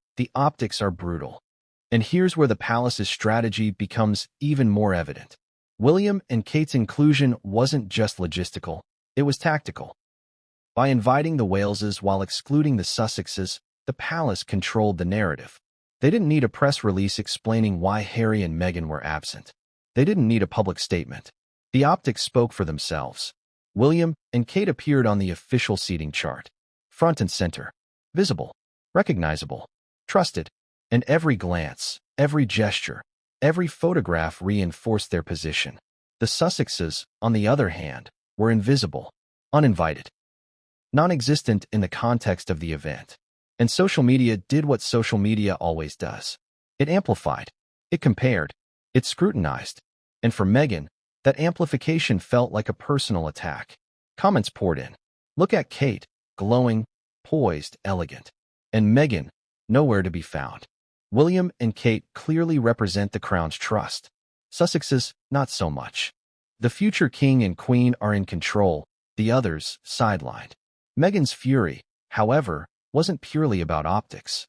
Speaker 1: are brutal." And here's where the palace's strategy becomes even more evident. William and Kate's inclusion wasn't just logistical, it was tactical. By inviting the Waleses while excluding the Sussexes, the palace controlled the narrative. They didn't need a press release explaining why Harry and Meghan were absent. They didn't need a public statement. The optics spoke for themselves. William and Kate appeared on the official seating chart, front and center, visible, recognizable, trusted, and every glance, every gesture, every photograph reinforced their position. The Sussexes, on the other hand, were invisible, uninvited, non-existent in the context of the event. And social media did what social media always does. It amplified, it compared, it scrutinized. And for Meghan, that amplification felt like a personal attack. Comments poured in. "Look at Kate, glowing, poised, elegant. And Meghan, nowhere to be found." William and Kate clearly represent the crown's trust. Sussexes, not so much. The future king and queen are in control, the others sidelined. Meghan's fury, however, wasn't purely about optics.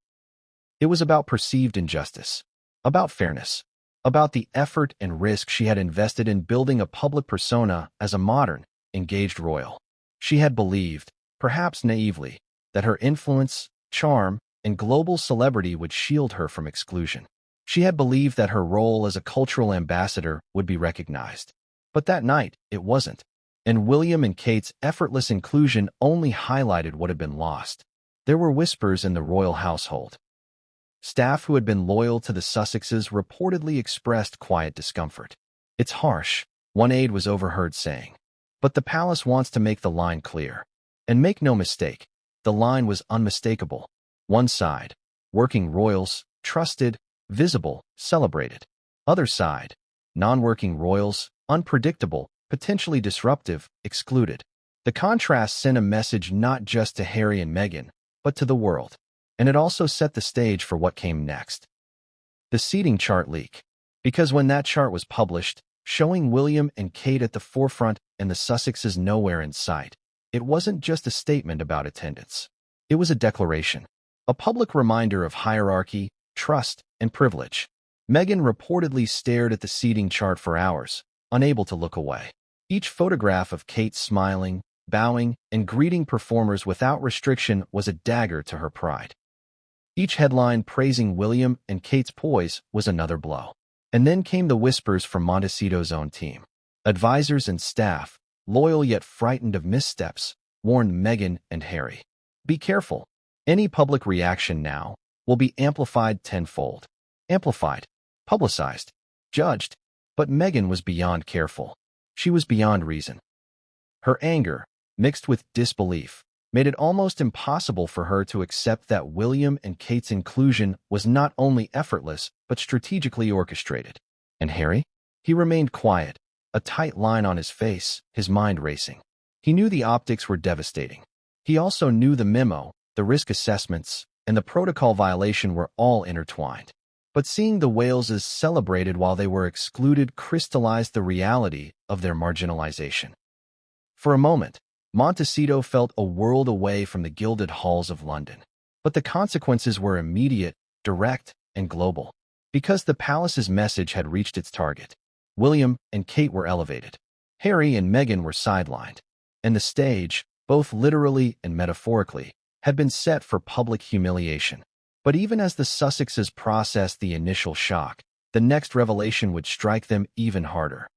Speaker 1: It was about perceived injustice, about fairness, about the effort and risk she had invested in building a public persona as a modern, engaged royal. She had believed, perhaps naively, that her influence, charm, and global celebrity would shield her from exclusion. She had believed that her role as a cultural ambassador would be recognized. But that night, it wasn't. And William and Kate's effortless inclusion only highlighted what had been lost. There were whispers in the royal household. Staff who had been loyal to the Sussexes reportedly expressed quiet discomfort. "It's harsh," one aide was overheard saying. "But the palace wants to make the line clear." And make no mistake, the line was unmistakable. One side, working royals, trusted, visible, celebrated. Other side, non-working royals, unpredictable, potentially disruptive, excluded. The contrast sent a message not just to Harry and Meghan, but to the world. And it also set the stage for what came next. The seating chart leak. Because when that chart was published, showing William and Kate at the forefront and the Sussexes nowhere in sight, it wasn't just a statement about attendance. It was a declaration. A public reminder of hierarchy, trust, and privilege. Meghan reportedly stared at the seating chart for hours, unable to look away. Each photograph of Kate smiling, bowing, and greeting performers without restriction was a dagger to her pride. Each headline praising William and Kate's poise was another blow. And then came the whispers from Montecito's own team. Advisors and staff, loyal yet frightened of missteps, warned Meghan and Harry. Be careful. Any public reaction now will be amplified tenfold. Amplified, publicized, judged. But Meghan was beyond careful. She was beyond reason. Her anger, mixed with disbelief, made it almost impossible for her to accept that William and Kate's inclusion was not only effortless, but strategically orchestrated. And Harry? He remained quiet, a tight line on his face, his mind racing. He knew the optics were devastating. He also knew the memo, the risk assessments, and the protocol violation were all intertwined. But seeing the Waleses celebrated while they were excluded crystallized the reality of their marginalization. For a moment, Montecito felt a world away from the gilded halls of London. But the consequences were immediate, direct, and global. Because the palace's message had reached its target, William and Kate were elevated. Harry and Meghan were sidelined. And the stage, both literally and metaphorically, had been set for public humiliation. But even as the Sussexes processed the initial shock, the next revelation would strike them even harder.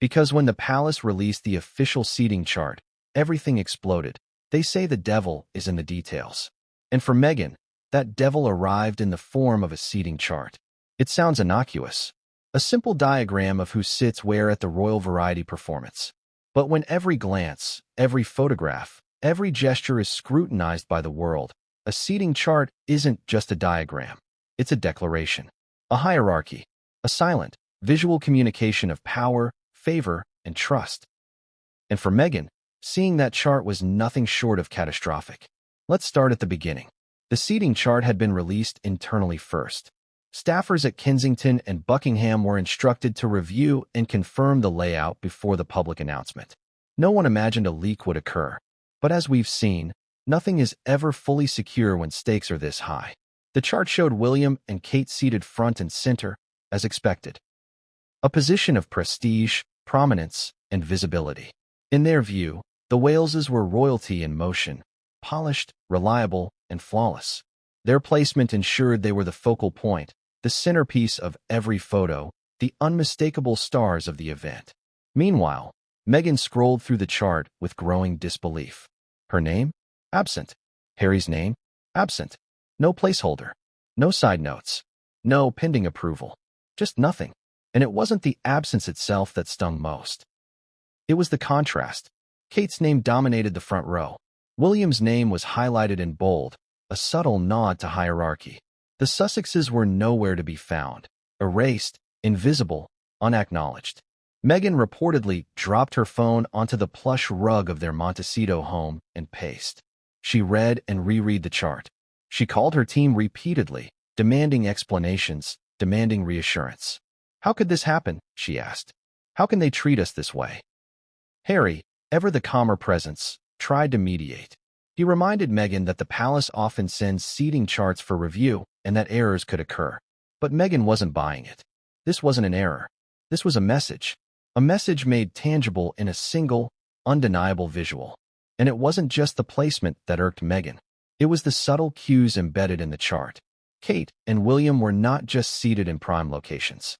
Speaker 1: Because when the palace released the official seating chart, everything exploded. They say the devil is in the details. And for Meghan, that devil arrived in the form of a seating chart. It sounds innocuous. A simple diagram of who sits where at the royal variety performance. But when every glance, every photograph, every gesture is scrutinized by the world, a seating chart isn't just a diagram. It's a declaration, a hierarchy, a silent, visual communication of power, favor, and trust. And for Meghan, seeing that chart was nothing short of catastrophic. Let's start at the beginning. The seating chart had been released internally first. Staffers at Kensington and Buckingham were instructed to review and confirm the layout before the public announcement. No one imagined a leak would occur. But as we've seen, nothing is ever fully secure when stakes are this high. The chart showed William and Kate seated front and center, as expected. A position of prestige, prominence, and visibility. In their view, the Waleses were royalty in motion, polished, reliable, and flawless. Their placement ensured they were the focal point, the centerpiece of every photo, the unmistakable stars of the event. Meanwhile, Meghan scrolled through the chart with growing disbelief. Her name? Absent. Harry's name? Absent. No placeholder. No side notes. No pending approval. Just nothing. And it wasn't the absence itself that stung most. It was the contrast. Kate's name dominated the front row. William's name was highlighted in bold, a subtle nod to hierarchy. The Sussexes were nowhere to be found, erased, invisible, unacknowledged. Meghan reportedly dropped her phone onto the plush rug of their Montecito home and paced. She read and reread the chart. She called her team repeatedly, demanding explanations, demanding reassurance. How could this happen? She asked. How can they treat us this way? Harry, ever the calmer presence, tried to mediate. He reminded Meghan that the palace often sends seating charts for review and that errors could occur. But Meghan wasn't buying it. This wasn't an error. This was a message made tangible in a single, undeniable visual. And it wasn't just the placement that irked Meghan. It was the subtle cues embedded in the chart. Kate and William were not just seated in prime locations.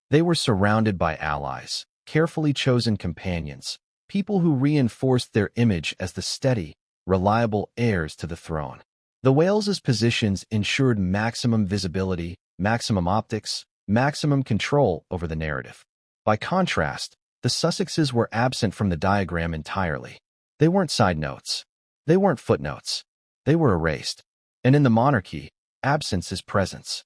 Speaker 1: They were surrounded by allies, carefully chosen companions, people who reinforced their image as the steady, reliable heirs to the throne. The Waleses' positions ensured maximum visibility, maximum optics, maximum control over the narrative. By contrast, the Sussexes were absent from the diagram entirely. They weren't side notes. They weren't footnotes. They were erased. And in the monarchy, absence is presence.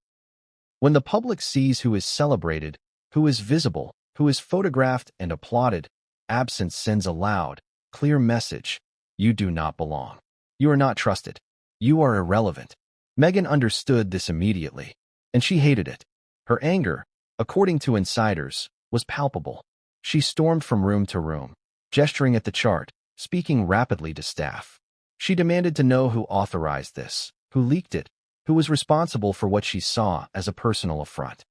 Speaker 1: When the public sees who is celebrated, who is visible, who is photographed and applauded, absence sends a loud, clear message. You do not belong. You are not trusted. You are irrelevant. Meghan understood this immediately, and she hated it. Her anger, according to insiders, was palpable. She stormed from room to room, gesturing at the chart, speaking rapidly to staff. She demanded to know who authorized this, who leaked it, who was responsible for what she saw as a personal affront.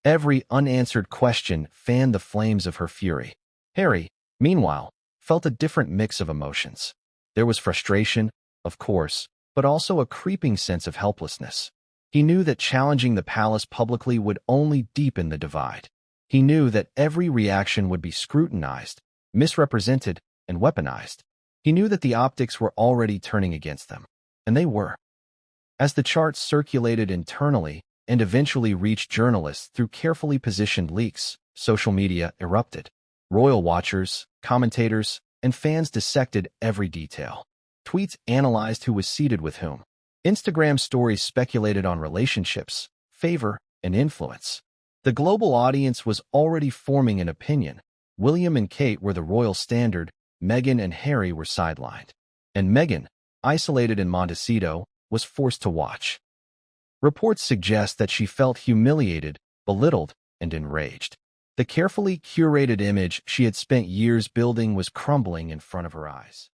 Speaker 1: Every unanswered question fanned the flames of her fury. Harry, meanwhile, felt a different mix of emotions. There was frustration, of course, but also a creeping sense of helplessness. He knew that challenging the palace publicly would only deepen the divide. He knew that every reaction would be scrutinized, misrepresented, and weaponized. He knew that the optics were already turning against them. And they were. As the charts circulated internally and eventually reached journalists through carefully positioned leaks, social media erupted. Royal watchers, commentators, and fans dissected every detail. Tweets analyzed who was seated with whom. Instagram stories speculated on relationships, favor, and influence. The global audience was already forming an opinion. William and Kate were the royal standard, Meghan and Harry were sidelined. And Meghan, isolated in Montecito, was forced to watch. Reports suggest that she felt humiliated, belittled, and enraged. The carefully curated image she had spent years building was crumbling in front of her eyes.